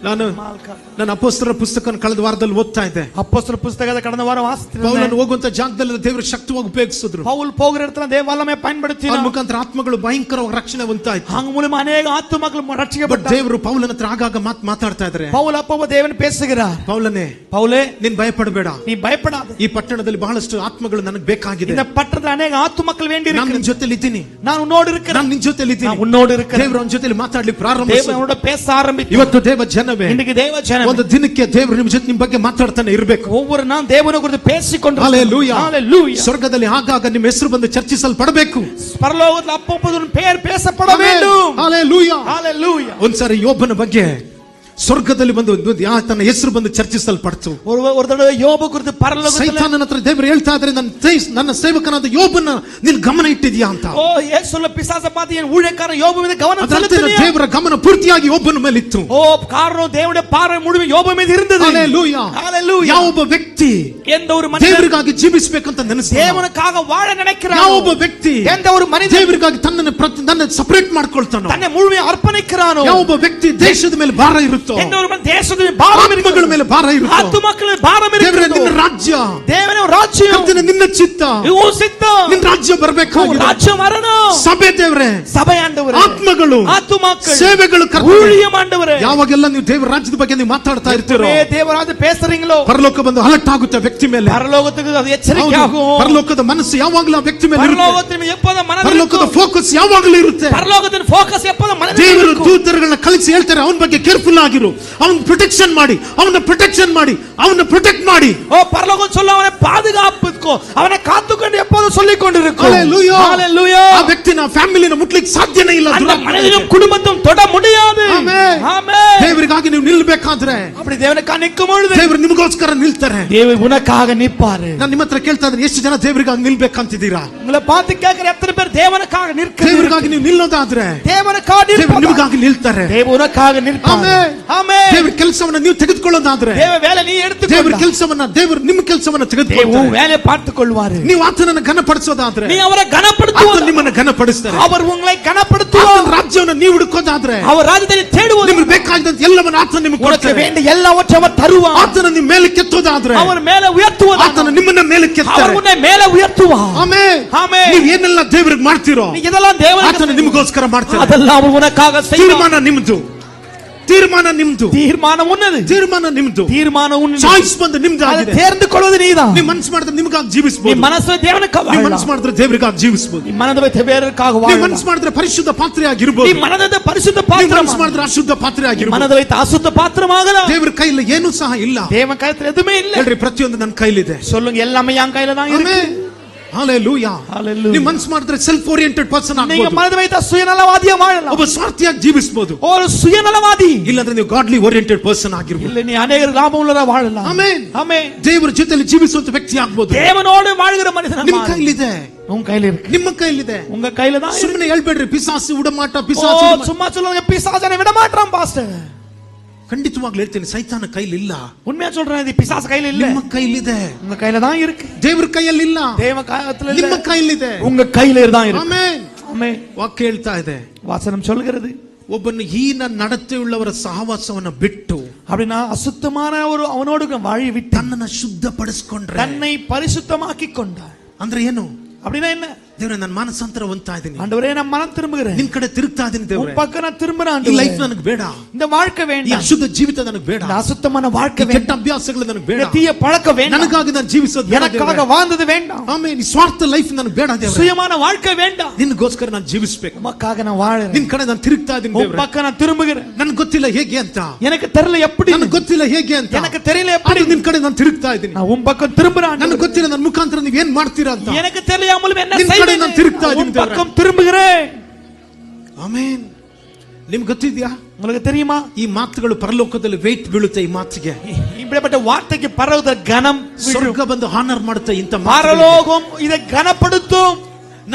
ನಾನು ಅಪೊಸ್ತಲರ ಪುಸ್ತಕವನ್ನು ಕಳೆದ ವಾರದಲ್ಲಿ ಓದ್ತಾ ಇದ್ದೆ. அப்போஸ்தலர் புத்தகத்தை கடந்த வாரம் வாசித்தேன். ಪೌಲನು ಹೋಗುವಂತ ಜಾಗದಲ್ಲಿ ದೇವರು ಶಕ್ತಿಯಾಗಿ ಉಪಯೋಗಿಸಿದ್ರು. பவுல் போகிற இடத்துல தேவ வல்லமை பயன்படுத்தினார். ಅವನ ಮುಖಾಂತರ ಆತ್ಮಗಳು ಭಯಂಕರವಾಗಿ ರಕ್ಷಣೆ ಹೊಂದಾಯಿತು. அங்க மூலமா ಅನೇಕ ಆತ್ಮಗಳು ರಕ್ಷಿಸಲ್ಪಟ್ಟರು. ದೇವರು ಪೌಲನ ಹತ್ರ ಆಗಾಗ ಮಾತಾಡ್ತಾ ಇದ್ದಾರೆ. ಪೌಲ್ அப்போ தேவன் பேசுகிறார். ಪೌಲನೇ, ಪೌಲೇ, ನೀನು ಭಯಪಡಬೇಡ, ನೀ ಭಯಪಡಾದ. ಈ ಪಟ್ಟಣದಲ್ಲಿ ಬಹಳಷ್ಟು ಆತ್ಮಗಳು ನನಗೆ ಬೇಕಾಗಿದೆ. இந்த பட்டணத்துல ಅನೇಕ ಆತ್ಮಗಳು வேண்டி ನಾನು ನಿನ್ನ ಜೊತೆಲಿ ಇದ್ದೀನಿ. ನಾನು ಉನ್ನೋடு இருக்கிறேன். ನಾನು ನಿನ್ನ ಜೊತೆಲಿ ಇದ್ದೀನಿ. ನಾನು ಉನ್ನೋடு இருக்கிறேன். ದೇವರು ಅವನ ಜೊತೆಲಿ ಮಾತಾಡಲಿಕ್ಕೆ ಪ್ರಾರಂಭಿಸಿದರು. ದೇವರು ಅವನೋಡ பேச ಆರಂಭಿಸಿದರು. ಇವತ್ತು ದೇವ ಜನವೇ, இன்னைக்கு தேவ ஜனமே, ಒಂದು ದಿನಕ್ಕೆ ದೇವರು ನಿಮ್ಮ ಜೊತೆ ನಿಮ್ಮ ಬಗ್ಗೆ ಮಾತಾಡ್ತಾನೆ ಇರಬೇಕು. ஒவ்வொரு நாள் தேவனை குறித்து பேசிಕೊಂಡು ಹalleluya, ಹalleluya. ಸ್ವರ್ಗದಲ್ಲಿ ಆಗಾಗ ನಿಮ್ಮ ಹೆಸರು ಬಂದು ಚರ್ಚಿಸಲ್ಪಡಬೇಕು. ಪರಲೋಕದಲ್ಲಿ ಅಪ್ಪೊಬ್ಬನ ಉನ್ನ பெயர் பேசப்பட வேண்டும். Hallelujah, hallelujah. ಒಂದ್ಸರಿ ಯೋಬನ ಬಗ್ಗೆ ಸ್ವರ್ಗದಲ್ಲಿ ಬಂದು ತನ್ನ ಹೆಸರು ಬಂದು ಚರ್ಚಿಸಲ್ಪಡ್ತು. ஒரு தடவை யோபு குறித்து பரலோகத்தில் ಸೈತಾನನ ಹತ್ರ ದೇವರು ಹೇಳ್ತಾ ಇದ್ದಾರೆ, ನನ್ನ ಸೇವಕನಾದ ಯೋಬನ ನೀನು ಗಮನ ಇಟ್ಟಿದ್ಯಾ ಅಂತ. ಓ ಯೇಸುಲ್ಲ ಪಿಸಾಸ ಪಾತಿ ಎನ್ ಊழிಯಕಾರನ ಯೋಬ ಮೇಲೆ ಗಮನ செலுத்தினியா? ದೇವರ ಗಮನ ಪೂರ್ತಿಯಾಗಿ ಯೋಬನ ಮೇಲೆ ಇತ್ತು. ಓ ಕಾರಣ ದೇವರ ಪಾರ್ವೆ ಮುಳುವಿ ಯೋಬ ಮೇಲೆ ಇರುತ್ತದೆ. Hallelujah, hallelujah. ಯಾವೊಬ್ಬ ವ್ಯಕ್ತಿ எந்த ஒரு மனிதன் ದೇವರಿಗಾಗಿ ಜೀವಿಸಬೇಕಂತ ನೆನೆಸ್ತಾನೆ, ದೇವನಿಗಾಗಿ வாழ நினைக்கிறானோ, ಯಾವೊಬ್ಬ ವ್ಯಕ್ತಿ எந்த ஒரு மனிதன் ದೇವರಿಗಾಗಿ ತನ್ನನ್ನು ಸಪರೇಟ್ ಮಾಡ್ಕೊಳ್ತಾನೋ, ತನ್ನ ಮುಳುವಿ ಅರ್ಪಣಿಕ್கிறானೋ, ಯಾವೊಬ್ಬ ವ್ಯಕ್ತಿ ದೇಶದ ಮೇಲೆ ಭಾರ ಇರುತ್ತೋ, எந்த ஒரு மனிதன் தேசದ ಮೇಲೆ ಭಾರ ಆತ್ಮಗಳ ಮೇಲೆ ಭಾರ ಇರುತ್ತೋ, ಆತ್ಮಗಳ ಭಾರ ಇರುತ್ತೋ, ದೇವರೇ ನಿನ್ನ ರಾಜ್ಯ, ದೇವರ ರಾಜ್ಯ, ಕರ್ತನೇ ನಿನ್ನ ಚಿತ್ತ, ಓ ಚಿತ್ತ, ನಿನ್ನ ರಾಜ್ಯ ಬರಬೇಕಾಗಿದೆ. ರಾಜ್ಯ ಮರಣ, ಸಭೆ ದೇವರೇ, ಸಭೆ ಆಂಡವರೇ, ಆತ್ಮಗಳು, ಆತ್ಮಗಳು, ಸೇವೆಗಳು, ಊಳಿಯ ಆಂಡವರೇ, ಯಾವಾಗೆಲ್ಲ ನೀವು ದೇವರ ರಾಜ್ಯದ ಬಗ್ಗೆ ನೀವು ಮಾತಾಡ್ತಾ ಇರ್ತೀರೋ, ದೇವರ ರಾಜ್ಯ பேசுறீங்களோ, ಪರಲೋಕ ಬಂದು ಅಲರ್ಟ್ ಆಗುತ್ತೆ ವ್ಯಕ್ತಿ ಮೇಲೆ. ಪರಲೋಕಕ್ಕೆ ಅದು ಎಚ್ಚರಿಕೆ ಆಗುವ, ಪರಲೋಕದ ಮನಸ್ಸು ಯಾವಾಗಲೂ ಆ ವ್ಯಕ್ತಿ ಮೇಲೆ ಇರುತ್ತೆ. ಪರಲೋಕದ ಎಪ್ಪದ ಮನಸ್ಸು, ಪರಲೋಕದ ಫೋಕಸ್ ಯಾವಾಗಲೂ ಇರುತ್ತೆ. ಪರಲೋಕದ ಫೋಕಸ್ ಎಪ್ಪದ ಮನಸ್ಸು. ದೇವರು ದೂತರುಗಳನ್ನ ಕಳಿಸಿ ಹೇಳ್ತಾರೆ, ಅವನ ಬಗ್ಗೆ ಕೇರ್ಫುಲ್ ಆಗಿರು, ಅವನ ಪ್ರೊಟೆಕ್ಷನ್ ಮಾಡಿ, ಅವನ ಪ್ರೊಟೆಕ್ಷನ್ ಮಾಡಿ, ಅವನ ಪ್ರೊಟೆಕ್ಟ್ ಮಾಡಿ. ಓ ಪರಲೋಕ சொல்ல ಅವನ பாதுகாப்புக்கோ, ಅವನ ಕಾತುಕೊಂಡು ಎಪ್ಪದ சொல்லிக்கொண்டிருக்கும். ஹalleluya, ஹalleluya. ಆ ವ್ಯಕ್ತಿನ ಫ್ಯಾಮಿಲಿನ ಮುಟ್ಲಿಕ್ಕೆ ಸಾಧ್ಯನೇ ಇಲ್ಲ. அந்த மனிதனும் குடும்பத்தும் தொட முடியாது. Amen, amen. ದೇವರಿಗಾಗಿ ನೀವು ನಿಲ್ಲಬೇಕಾದ್ರೆ, அப்படி தேவனுக்காக நிற்கும் பொழுது ದೇವರು ನಿಮಗೋಸ್ಕರ ನಿಲ್ತಾರೆ. தேவன் உனக்காக நிற்பாரு. ನಾನು ನಿಮ್ಮ ಹತ್ರ ಕೇಳ್ತಾ ಇದ್ದೀನಿ, ಎಷ್ಟು ಜನ ದೇವರಿಗಾಗಿ ನಿಲ್ಬೇಕಂತಿದ್ದೀರಾ? உங்களை பார்த்து கேட்கிற எத்தனை பேர் தேவனுக்காக நிற்க? ದೇವರಿಗಾಗಿ ನೀವು ನಿಲ್ಲೋದಾದ್ರೆ தேவனுக்காக ದೇವರು நிற்ப, ನಿಮಗಾಗಿ ನಿಲ್ತಾರೆ. தேவன் உனக்காக நிற்பாரு. ಆಮೆನ್, ஆமென். ದೇವರ ಕೆಲಸವನ್ನ ನೀವು ತೆಗೆದುಕೊಳ್ಳೋದಾದ್ರೆ, தேவ வேலை நீ எடுத்துக்கொள்ள, ದೇವರ ಕೆಲಸವನ್ನ ದೇವರು ನಿಮ್ಮ ಕೆಲಸವನ್ನ தேவன் ತೆಗೆದುಕೊಳ್ಳುತ್ತಾರೆ. வேலையை பார்த்துக் கொள்வாரு. ನೀವು ಆತನನ್ನು ಘನಪಡಿಸೋದಾದ್ರೆ, நீ அவரை ಆತನು கனப்படுத்துவார், ನಿಮ್ಮನ್ನು ಘನಪಡಿಸ್ತಾರೆ. அவர் உங்களை கனப்படுத்துவார். ಆತನ ರಾಜ್ಯವನ್ನು ನೀವು ಹುಡುಕೋದಾದ್ರೆ, அவர் ராஜ்யத்தை தேடுவார், ನಿಮಗೆ ಬೇಕಾದಂತ ಎಲ್ಲವನ್ನ ಆತನು ನಿಮಗೆ உனக்கு ಕೊಡ್ತಾರೆ. வேண்டிய எல்லாவற்றையும் அவர் தருவார். ಆತನ ನಿಮ್ಮ ಮೇಲೆ ಕೆತ್ತೋದಾದ್ರೆ, அவர் மேல உயர்த்துவார், ಆತನ ನಿಮ್ಮನ್ನ ಮೇಲೆ அவர் ಕೆತ್ತಾರೆ. உன்னை மேல உயர்த்துவார். ಆಮೆನ್, ஆமென். ನೀವು ಏನೆಲ್ಲ ದೇವರಿಗೆ ಮಾಡ್ತೀರೋ நீ இதெல்லாம் தேவனுக்கு ಆತನ ನಿಮಗೋಸ್ಕರ ಮಾಡ್ತಾರೆ. அதெல்லாம் அவர் உனக்காக செய்வார். ತೀರ್ಮಾನ ನಿಮ್ದು, ತೀರ್ಮಾನ ನಿಮ್ದು, தீர்மானம் உன்னது, ತೀರ್ಮಾನ ನಿಮ್ದು, தீர்மானம் உன்னது. ಚಾಯ್ಸ್ ಬಂದು ನಿಮ್ದಾಗಿದೆ. தேர்ந்து கொள்வது நீதான். ನೀವು ಮನಸ್ಸು ಮಾಡಿದ್ರೆ ನಿಮಗಾಗಿ நீ ಜೀವಿಸಬಹುದು, மனசை தேவனுக்காக ನೀವು வாழலாம். ಮನಸ್ಸು ಮಾಡಿದ್ರೆ ದೇವರಿಗಾಗಿ ಜೀವಿಸಬಹುದು, நீ மனதை வேறக்காக ನೀವು வாழலாம். ಮನಸ್ಸು ಮಾಡಿದ್ರೆ ಪರಿಶುದ್ಧ ಪಾತ್ರೆ நீ ಆಗಿರಬಹುದು, மனதை பரிசுத்த ನೀವು பாத்திரம், ಮನಸ್ಸು ಮಾಡಿದ್ರೆ ಅಶುದ್ಧ ಪಾತ್ರೆ ಆಗಿರಬಹುದು. மனதை வைத்து அசுத்த பாத்திரமாகலாம். ದೇವರ ಕೈಯಲ್ಲಿ ಏನೂ ಸಹ ಇಲ್ಲ. தேவன் கையில எதுவுமே இல்ல. ಹೇಳ್ರಿ, ಪ್ರತಿಯೊಂದು ನನ್ನ ಕೈಲಿದೆ. சொல்லுங்க, எல்லாமே என் கையில தான் இருக்கு. Amen, hallelujah. Hallelujah. ನೀವು ಮನಸ್ಸು ಮಾಡಿದ್ರೆ ಸೆಲ್ಫ್ ಓರಿಯೆಂಟೆಡ್ ಪರ್ಸನ್ நீங்க ಆಗಬಹುದು, மனதை வைத்த சுயநலவாதியா வாழலாம். ಒಬ್ಬ ಸ್ವಾರ್ಥಿಯಾಗಿ ಜೀವಿಸಬಹುದು. ஒரு சுயநலவாதி ಇಲ್ಲಾಂದ್ರೆ ನೀವು ಗಾಡ್ಲಿ ಓರಿಯೆಂಟೆಡ್ ಪರ್ಸನ್ ಆಗಿರಬಹುದು. இல்ல, நீ அநேக லாபம் உள்ளவரா வாழலாம். ಆಮೆನ್, ஆமென். ದೇವರ ಜೊತೆಯಲ್ಲಿ ಜೀವಿಸುವಂತ ವ್ಯಕ್ತಿ ಆಗಬಹುದು. தேவனோடு வாழ்கிற மனிதனா ನಿಮ್ಮ ಕೈಲಿದೆ, உங்க கையில இருக்கு, ನಿಮ್ಮ ಕೈಲಿದೆ. உங்க கையில தான் இருக்கு. ಸುಮ್ಮನೆ ಹೇಳ್ಬೇಡ್ರಿ, ಪಿಸಾಸು ಉಡಮಾಟ, ஓ, ಪಿಸಾಸು சும்மா சொல்லுங்க, பிசாசனை விட மாட்டான் பாஸ்டர். ಖಂಡಿತವಾಗ್ಲೂ ಹೇಳ್ತೀನಿ, ಸೈತಾನ ಕೈಲಿ ಇಲ್ಲ, உண்மையா சொல்றேன், இது பிசாசு கையில இல்ல, ನಿಮ್ಮ ಕೈಲಿದೆ. உங்க கையில தான் இருக்கு. ದೇವರ ಕೈಯಲ್ಲಿ ಇಲ್ಲ, தேவ காலத்துல இல்ல, ನಿಮ್ಮ ಕೈಲಿದೆ. உங்க கையில தான் இருக்கு. ಆಮೆನ್, ஆமென். ವಾಕ್ಯ ಹೇಳ್ತಾ ಇದೆ, வாசனம் சொல்கிறது, ಒಬ್ಬನು ಹೀನ ನಡತೆಯುಳ್ಳವರ ಸಹವಾಸವನ್ನ ಬಿಟ್ಟು அப்படினா அசுத்தமான ஒரு அவனோடு வாழி விட்டு ತನ್ನನ್ನು ಶುದ್ಧಪಡಿಸಿಕೊಂಡ್ರೆ, தன்னை பரிசுத்தமாக்கி கொண்டார். ಅಂದ್ರೆ ಏನು? அப்படினா என்ன? ದೇವರೇ ನಾನು ಮಾನಸಾಂತರ ಹೊಂದ್ತಾ ಇದ್ದೀನಿ, ஆண்டவரே நான் மனம் திரும்புகிறேன், ನಿನ್ ಕಡೆ ತಿರುಗ್ತಾ ಇದ್ದೀನಿ உன் ದೇವರೇ. பக்கம் நான் திரும்புறேன் ಈ ஆண்டவரே. ಲೈಫ್ ನನಗೆ ಬೇಡ, இந்த வாழ்க்கை ಈ வேண்டாம், ಅಶುದ್ಧ ಜೀವಿತ ನನಗೆ ಬೇಡ, இந்த ಅಸುத்தமான வாழ்க்கை ಈ ಕೆಟ್ಟ வேண்டாம், ಅಭ್ಯಾಸಗಳು ನನಗೆ ಬೇಡ, இந்த தீய பழக்கம் வேண்டாம், ನನಗಾಗಿ ನಾನು ಜೀವಿಸೋದು ಬೇಡ எனக்காக ದೇವರೇ. வாழ்ந்தது வேண்டாம், ಆಮೇಲೆ ಈ ಸ್ವಾರ್ಥ ಲೈಫ್ ನನಗೆ ಬೇಡ ದೇವರೇ. சுயமான வாழ்க்கை வேண்டாம், ನಿನ್ಗೋಸ್ಕರ ನಾನು ಜೀವಿಸಬೇಕು, உமக்காக நான் வாழறேன், ನಿನ್ ಕಡೆ ನಾನು ತಿರುಗ್ತಾ ಇದ್ದೀನಿ உன் ದೇವರೇ. பக்கம் நான் திரும்புகிறேன், ನನಗೆ ಗೊತ್ತಿಲ್ಲ ಹೇಗೆ ಅಂತ, எனக்கு தெரியல எப்படி, ನನಗೆ ಗೊತ್ತಿಲ್ಲ ಹೇಗೆ ಅಂತ, எனக்கு தெரியல எப்படி, ಆದ್ರೆ ನಿನ್ ಕಡೆ ನಾನು ತಿರುಗ್ತಾ ಇದ್ದೀನಿ. நான் உன் பக்கம் திரும்புறேன் ನನಗೆ ஆண்டவரே. ಗೊತ್ತಿಲ್ಲ ನನ್ನ ಮುಖಾಂತರ ನೀವು ಏನ್ ಮಾಡ್ತೀರಾ ಅಂತ. எனக்கு தெரியாமலும் என்ன ನಿನ್ ಕಡೆ செய்வேன், ನಾನು ತಿರುಗ್ತಾ ಇದ್ದೀನಿ உன் ದೇವರೇ. பக்கம் திரும்புகிறேன். ಆಮೇನ್. ನಿಮ್ಗೆ ಗೊತ್ತಿದ್ಯಾ உங்களுக்கு தெரியுமா ಈ ಮಾತುಗಳು ಪರಲೋಕದಲ್ಲಿ ವೇಟ್ ಬೀಳುತ್ತೆ. ಈ ಮಾತಿಗೆ இப்படிப்பட்ட வார்த்தைக்கு பரவுத கனம் ಸ್ವರ್ಗ ಬಂದು ಹಾನರ್ ಮಾಡುತ್ತೆ. ಇಂತ ಮಾತುಗಳಿಗೆ பரலோகம் இதை கனப்படுத்தும்.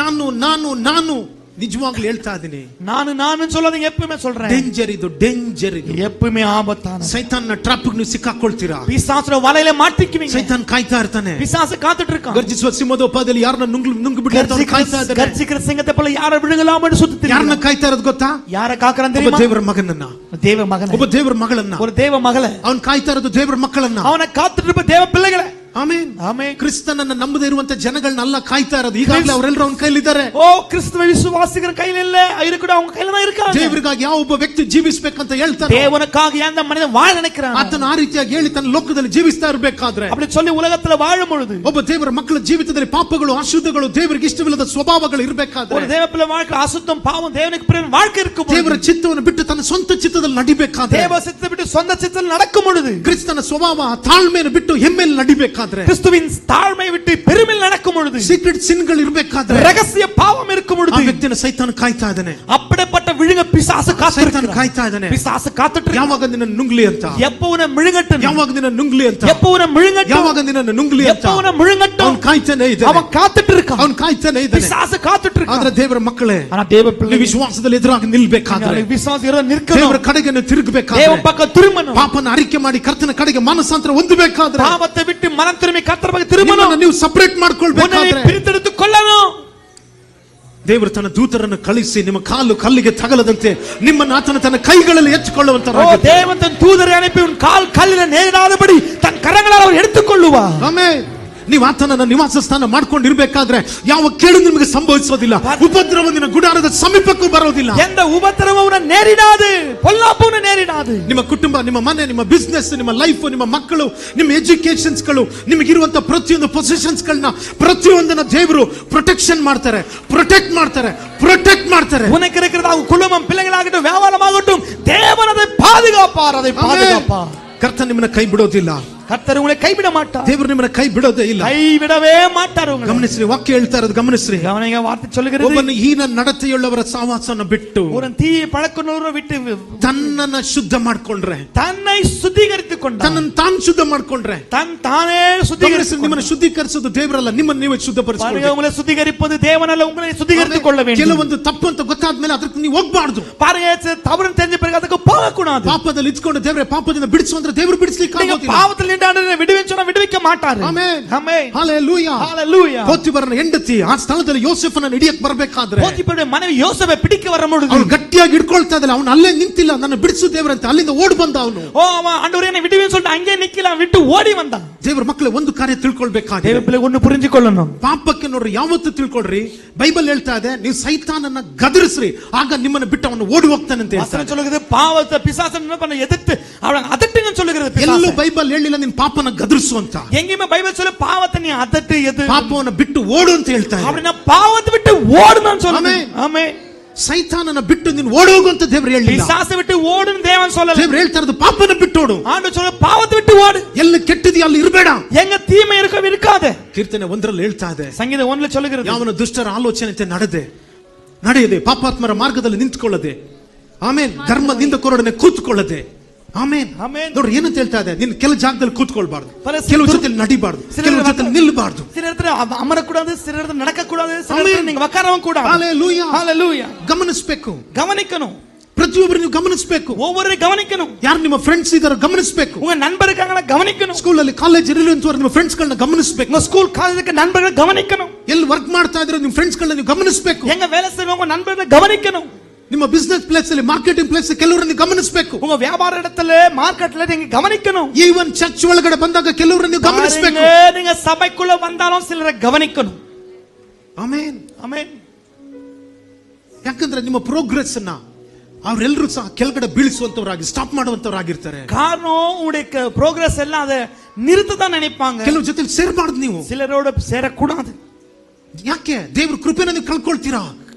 ನಾನು ನಾನು ನಾನು ನಿಜವಾಗ್ಲೂ ಹೇಳ್ತಾ ಇದ್ದೀನಿ, ನಾನು சொல்லாதீங்க, எப்பவுமே சொல்றேன், ಡೇಂಜರ್ ಇದು, ಡೇಂಜರ್ ಇದು. எப்பவுமே ஆபத்தான ಸೈತಾನ್ನ ಟ್ರಾಪ್ ನೀವು ಸಿಕ್ಕಾಕೊಳ್ತೀರಾ. பிசாசுட வலையில மாட்டிக்குவீங்க. ಸೈತಾನ್ ಕಾಯ್ತಾ ಇರ್ತಾನೆ. பிசாசு காத்துட்டு இருக்கான். ಗರ್ಜಿಸುವ ಸಿಂಹದೋಪಾದಿಯಲ್ಲಿ ಯಾರನ್ನ ನುಂಗು ಬಿಡ್ತಾರೆ ಕಾಯ್ತಾ ಇದ್ದಾನೆ. கர்ஜிக்கிற சிங்கத்தை போல யாரை விழுங்கலாம்னு சுத்திட்டு ಯಾರನ್ನ ಕಾಯ್ತಾ ಇರೋದು ಗೊತ್ತಾ? யாரை காக்கறான் ಒಬ್ಬ தெரியுமா? ದೇವರ ಮಗನನ್ನ, தேவ மகனை, ಒಬ್ಬ ದೇವರ ಮಗಳನ್ನ. ஒரு தேவ மகளை. ಅವನ್ ಕಾಯ್ತಾ ಇರೋದು ದೇವರ ಮಕ್ಕಳನ್ನ. அவனை காத்துட்டு இருப்ப தேவ பிள்ளைகளை. ಆಮೇನ್. ஆமென். ಕ್ರಿಸ್ತನನ್ನ ನಂಬದೇ ಇರುವಂತ ಜನಗಳನ್ನೆಲ್ಲ ಕಾಯ್ತಾ ಇರೋದು. ಈಗಾಗಲೇ ಅವರೆಲ್ಲರೂ ಅವನ ಕೈಲಿದ್ದಾರೆ. ஓ கிறிஸ்துவ விசுவாசிக்கிற கையில இல்ல, இருக்கட அவங்க கையில தான் இருக்காங்க. ದೇವರಿಗಾಗಿ ಯಾವ ಒಬ್ಬ ವ್ಯಕ್ತಿ ಜೀವಿಸಬೇಕಂತ ಹೇಳ್ತಾನೆ, தேவனுக்காக எந்த மனிதன் வாழ நினைக்கிறான், ಆತನ ಆ ರೀತಿಯಾಗಿ ಹೇಳಿ ತನ್ನ ಲೋಕದಲ್ಲಿ ಜೀವಿಸ್ತಾ ಇರಬೇಕಾದ್ರೆ, அப்படி சொல்லி உலகத்துல வாழும் பொழுது, ಒಬ್ಬ ದೇವರ ಮಕ್ಕಳ ಜೀವಿತದಲ್ಲಿ ಪಾಪಗಳು, ಅಶುದ್ಧಗಳು, ದೇವರಿಗೆ ಇಷ್ಟವಿಲ್ಲದ ಸ್ವಭಾವಗಳು ಇರಬೇಕಾದ್ರೆ, ஒரு தேவ பிள்ளை வாழ்க்கை அசுத்தம் பாவம் தேவனுக்கு பிரியமான வாழ்க்கை இருக்கும் பொழுது, ದೇವರ ಚಿತ್ತವನ್ನು ಬಿಟ್ಟು ತನ್ನ ಸ್ವಂತ ಚಿತ್ತದಲ್ಲಿ ನಡಿಬೇಕಾದ್ರೆ, தேவ சித்தத்தை விட்டு சொந்த சித்தத்தில் நடக்கும் பொழுது, ಕ್ರಿಸ್ತನ ಸ್ವಭಾವ ತಾಳ್ಮೆಯನ್ನು ಬಿಟ್ಟು ಹೆಮ್ಮೆಯಲ್ಲಿ ನಡಿಬೇಕಾದ್ರೆ, கிறிஸ்துவின் தாழ்மை விட்டு பெருமையில் நடக்கும் பொழுது, ಸೀಕ್ರೆಟ್ ಸಿನ್ಗಳು ಇರಬೇಕಾದ್ರೆ, ரகசிய பாவம் இருக்கும் ಆ பொழுது, ವ್ಯಕ್ತಿನ ಸೈತಾನ ಕಾಯ್ತಾ ಇದ್ದಾನೆ. அப்படிப்பட்ட விழுங்க பிசாசு ಸೈತಾನ காத்துட்டு ಕಾಯ್ತಾ ಇದ್ದಾನೆ. பிசாசு காத்துட்டு ಯಾವಾಗ ನಿನ್ನ ನುಂಗ್ಲಿ ಅಂತ, எப்போ உன முழுங்கட்டும், ಯಾವಾಗ ನಿನ್ನ ನುಂಗ್ಲಿ ಅಂತ, எப்போ உன முழுங்கட்டும், ಯಾವಾಗ ನಿನ್ನ ನುಂಗ್ಲಿ ಅಂತ எப்போ உன முழுங்கட்டும், ಅವನು ಕಾಯ್ತಾನೆ ಇದ್ದಾನೆ. அவன் காத்துட்டு இருக்கான், ಅವನು ಕಾಯ್ತಾನೆ ಇದ್ದಾನೆ. பிசாசு காத்துட்டு இருக்கான். ಆದ್ರೆ ದೇವರ ಮಕ್ಕಳೇ, ஆனா தேவ ನೀವು பிள்ளை ವಿಶ್ವಾಸದಲ್ಲಿ ಎದುರಾಗಿ ನಿಲ್ಬೇಕಾದ್ರೆ, விசுவாசியோட ದೇವರ நிற்கணும், ಕಡೆಗೆ ನೀವು தேவ ತಿರುಗಬೇಕಾದ್ರೆ, பக்கம் திரும்பணும், ಪಾಪನ ಅರಿಕೆ ಮಾಡಿ ಕರ್ತನ ಕಡೆಗೆ ಮಾನಸಾಂತರ ಹೊಂದಬೇಕಾದ್ರೆ, பாவத்தை விட்டு மனம் திரும்பி கர்த்தர் பக்கம் திரும்பணும், ನಿಮ್ಮನ್ನ ನೀವು ಸಪರೇಟ್ உன்னை ಮಾಡ್ಕೊಳ್ಬೇಕಾದ್ರೆ, பிரித்தெடுத்துக் கொள்ளணும். ದೇವರು ತನ್ನ ದೂತರನ್ನು ಕಳಿಸಿ ನಿಮ್ಮ ಕಾಲು ಕಲ್ಲಿಗೆ ತಗಲದಂತೆ ನಿಮ್ಮನ್ನು ಆತನ ತನ್ನ ಕೈಗಳಲ್ಲಿ ಎತ್ತಿಕೊಳ್ಳುವಂತ ஓ தேவன் தன் தூதரை அனுப்பி உன் கால் கல்லில் நேராதபடி தன் கரங்களால் அவர் எடுத்துக்கொள்ளுவார். ಆಮೆನ್. ನೀವು ಆತನನ್ನ ನಿವಾಸ ಸ್ಥಾನ ಮಾಡ್ಕೊಂಡಿರ್ಬೇಕಾದ್ರೆ ಯಾವ ಕೇಡು ನಿಮಗೆ ಸಂಭವಿಸೋದಿಲ್ಲ, ಉಪದ್ರವ ನಿನ್ನ ಗುಡಾರದ ಸಮೀಪಕ್ಕೂ ಬರೋದಿಲ್ಲ. எந்த உபத்திரவம் நேரிடாது, பொல்லாப்பு நேரிடாது. ನಿಮ್ಮ ಕುಟುಂಬ, ನಿಮ್ಮ ಮನೆ, ನಿಮ್ಮ ಬಿಸ್ನೆಸ್, ನಿಮ್ಮ ಲೈಫ್, ನಿಮ್ಮ ಮಕ್ಕಳು, ನಿಮ್ಮ ಎಜುಕೇಶನ್ಸ್ ಗಳು, ನಿಮಗಿರುವಂತ ಪ್ರತಿಯೊಂದು ಪೊಸಿಷನ್ಸ್ ಗಳನ್ನ ಪ್ರತಿಯೊಂದನ್ನ ದೇವರು ಪ್ರೊಟೆಕ್ಷನ್ ಮಾಡ್ತಾರೆ, ಪ್ರೊಟೆಕ್ಟ್ ಮಾಡ್ತಾರೆ. உனக்கு இருக்கிறது குடும்பம், பிள்ளைகளாகட்டும், வியாபாரமாகட்டும், தேவன் அதை பாதுகாப்பார், அதை பாதுகாப்பார். ಕರ್ತನ ನಿಮ್ಮನ್ನ ಕೈ ಬಿಡೋದಿಲ್ಲ, கர்த்தர் உங்களை கைவிட மாட்டார், ದೇವರು ನಿಮ್ಮನ್ನ ಕೈ ಬಿಡೋದೇ ಇಲ್ಲ. கைவிடவே மாட்டார். உங்களை ಗಮನಿಸ್ರಿ, ವಾಕ್ಯ ಹೇಳ್ತಾ ಇರೋದು ಗಮನಿಸ್ರಿ. கவனிங்க, வார்த்தை சொல்லுகிறது, ಒಬ್ಬನ ಹೀನ ನಡತೆಯುಳ್ಳವರ ಸಹವಾಸನ ಬಿಟ್ಟು ஒரு தீய பழக்கனவரை விட்டு ತನ್ನನ್ನ ಶುದ್ಧ ಮಾಡ್ಕೊಂಡ್ರೆ, தன்னை சுத்திகரித்துக் கொண்டார், ತನ್ನನ್ನು ತಾನು ಶುದ್ಧ ಮಾಡ್ಕೊಂಡ್ರೆ, தானே சுத்திகரித்து ನಿಮ್ಮನ್ನು ಶುದ್ಧೀಕರಿಸೋದು ದೇವರಲ್ಲ, ನಿಮ್ಮನ್ನು ನೀವೇ ಶುದ್ಧಪಡಿಸಿಕೊಳ್ಳಿ. உங்களை சுத்திகரிப்பது தேவனல்ல, உங்களை சுத்திகரித்துக் கொள்ள வேண்டும். ಕೆಲವೊಂದು ತಪ್ಪು ಅಂತ ಗೊತ್ತಾದ್ಮೇಲೆ ಅದಕ್ಕೆ ನೀವು ಹೋಗ್ಬಾರ್ದು. பாருங்க, தவறு தெரிஞ்ச பிறகு ಅದಕ್ಕೆ போகக்கூடாது. ಪಾಪದಲ್ಲಿ ಇಟ್ಕೊಂಡು ದೇವರೇ ಪಾಪದಿಂದ ಬಿಡಿಸು ಅಂದ್ರೆ ದೇವರು ಬಿಡಿಸಲಿಕ್ಕೆ ಆಗೋದಿಲ್ಲ. பாவத்தில் நின்று விடுவிச்சோனா விடுவிக்க மாட்டார். ಆಮೆನ್, ஆமென், ಹalleluya, ஹalleluya. ಪೋತಿಫರನ ಹೆಂಡತಿ ಆ ಸ್ಥಳದಲ್ಲಿ ಯೋಸೇಫನನ್ನು ಹಿಡಿಯಕ್ಕೆ ಬರಬೇಕಾದ್ರೆ, போத்திಫರನ ಮனைವಿ ಯೋಸೇಫ பிடிக்க வரும்பொழுது ಅವನು ಗಟ್ಟಿಯಾಗಿ ಹಿಡ್ಕೊಳ್ತಾ ಇದ್ದಾನೆ. ಅವನು ಅಲ್ಲೇ ನಿಂತಿಲ್ಲ, ನನ್ನ ಬಿಡಿಸು ದೇವರಂತ ಅಲ್ಲಿಂದ ಓಡಿ ಬಂದ ಅವನು. ஓ அவன் ஆண்டவரே என்னை விடுவின்னு சொல்லிட்டு அங்கே நிக்கல, விட்டு ஓடி வந்தான். ದೇವರ ಮಕ್ಕಳು ಒಂದು ಕಾರ್ಯ ತಿಳ್ಕೊಳ್ಬೇಕಾಗಿದೆ. தேவ பிள்ளை ஒன்னு புரிஞ்சுಕೊಳ್ಳணும். ಪಾಪಕ್ಕೆ ನೋಡ್ರಿ ಯಾವತ್ತು ತಿಳ್ಕೊಳ್ರಿ, ಬೈಬಲ್ ಹೇಳ್ತಾ ಇದೆ, ನೀವು ಸೈತಾನನ್ನ ಗದರಿಸ್ರಿ, ಆಗ ನಿಮ್ಮನ್ನು ಬಿಟ್ಟು ಅವನು ಓಡಿ ಹೋಗ್ತಾನಂತೆ. வசனம் சொல்லுகிறது, பாவத்தை பிசாசை என்ன பண்ண எதிர்த்து அவனை அதட்டுங்கன்னு சொல்லுகிறது. ಎಲ್ಲೂ ಬೈಬಲ್ ಹೇಳಿಲ್ಲ ನಿನ್ನ ಪಾಪನ ಗದರಿಸು ಅಂತ. எங்கேயுமே பைபிள் சொல்ல பாவத்தை நீ அதட்டு எது, ಪಾಪವನ್ನ ಬಿಟ್ಟು ಓಡು ಅಂತ ಹೇಳ್ತಾ ಇದೆ. அப்படினா பாவத்தை விட்டு ஓடுன்னு சொல்லுது. ஆமென். ಸೈತಾನನ ಬಿಟ್ಟು ನೀನು ಓಡೋಗು ಅಂತ ದೇವರು ಹೇಳಿಲ್ಲ. பிசாசை விட்டு ஓடுன்னு தேவன் சொல்லல. ದೇವರು ಹೇಳ್ತಾ ಇರೋದು ಪಾಪನ ಬಿಟ್ಟು ಓಡು. ஆண்டவர் சொல்ற பாவத்தை விட்டு ஓடு. ಎಲ್ಲಿ ಕೆಟ್ಟದಿ ಅಲ್ಲಿ ಇರಬೇಡ, எங்க தீமை இருக்காதே. ಕೀರ್ತನೆ 1ರಲ್ಲಿ ಹೇಳ್ತಾ ಇದೆ, ಸಂಗೀತ 1ல சொல்லுகிறது, ಯಾವನ ದುಷ್ಟರ ಆಲೋಚನೆಯಂತೆ ನಡೆಯದೆ ಪಾಪಾತ್ಮರ ಮಾರ್ಗದಲ್ಲಿ ನಿಂತುಕೊಳ್ಳದೆ, ಆಮೇನ್, ಧರ್ಮದಿಂದ ಕೊರಡನೆ ಕೂತ್ಕೊಳ್ಳದೆ, ಆಮೇನ್. ನೋಡ್ರಿ ಏನಂತ ಹೇಳ್ತಾ ಇದೆ, ನೀನು ಕೆಲವು ಜಾಗದಲ್ಲಿ ಕೂತ್ಕೊಳ್ಬಾರ್ದು, ಕೆಲವು ಜೊತೆ ನಡಿಬಾರ್ದು, ಕೆಲವು ಜೊತೆ ನಿಲ್ಲಬಾರ್ದು, சில இடத்துல அமரக்கூடாது, சில இடத்துல நடக்கக்கூடாது, சில இடத்துல நீங்க உட்காரவும் கூடாது. ஹalleluya, ஹalleluya. ಗಮನಿಸಬೇಕು, கவனிக்கணும். ಪ್ರತಿಯೊಬ್ಬರು ನೀವು ಗಮನಿಸಬೇಕು. ஒவ்வொரு கவனிக்கணும். ಯಾರು ನಿಮ್ಮ ಫ್ರೆಂಡ್ಸ್ ಇದಾರೆ ಗಮನಿಸಬೇಕು. உங்க நண்பர் இருக்காங்களா கவனிக்கணும். ಸ್ಕೂಲಲ್ಲಿ ಕಾಲೇಜ್ ಇರುವಂತವರು ನಿಮ್ಮ ಫ್ರೆಂಡ್ಸ್ ಗಳನ್ನ ಗಮನಿಸಬೇಕು. உங்க ஸ்கூல் காலேஜ்ல நண்பர்கள் கவனிக்கணும். ಎಲ್ಲಿ ವರ್ಕ್ ಮಾಡ್ತಾ ಇದ್ರೆ ನಿಮ್ಮ ಫ್ರೆಂಡ್ಸ್ ಗಳನ್ನ ನೀವು ಗಮನಿಸಬೇಕು. எங்க வேலை செய்றவங்க நண்பர்களை கவனிக்கணும். ನಿಮ್ಮ ಬಿಸ್ನೆಸ್ ಪ್ಲೇಸ್ ಅಲ್ಲಿ, ಮಾರ್ಕೆಟಿಂಗ್ ಪ್ಲೇಸ್ ಕೆಲವರನ್ನು ಗಮನಿಸಬೇಕು. உங்க வியாபார இடத்துல, மார்க்கெட்ல நீங்க கவனிக்கணும். ಈವನ್ ಚರ್ಚ್ ಒಳಗಡೆ ಬಂದಾಗ ಕೆಲವರನ್ನು ಗಮನಿಸಬೇಕು. நீங்க சபைக்குள்ள வந்தாலும் சிலரை கவனிக்கணும். ಆಮೆನ್. ಆಮೆನ್. ಯಾಕಂದ್ರೆ ನಿಮ್ಮ ಪ್ರೋಗ್ರೆಸ್ ಅನ್ನ ಅವರೆಲ್ಲರೂ ಸಹ ಕೆಳಗಡೆ ಬೀಳಿಸುವಂತವರಾಗಿ ಸ್ಟಾಪ್ ಮಾಡುವಂತವರಾಗಿರ್ತಾರೆ. காரணம் உங்களுடைய ப்ரோக்ரஸ் எல்லாம் அதை நிறுத்ததான் நினைப்பாங்க. ಕೆಲವು ಜೊತೆ ಸೇರಬಾರ್ದು ನೀವು, சிலரோட சேரக்கூடாது. ಯಾಕೆ? ದೇವ್ರ ಕೃಪೆನ ನೀವು ಕಳ್ಕೊಳ್ತೀರಾ.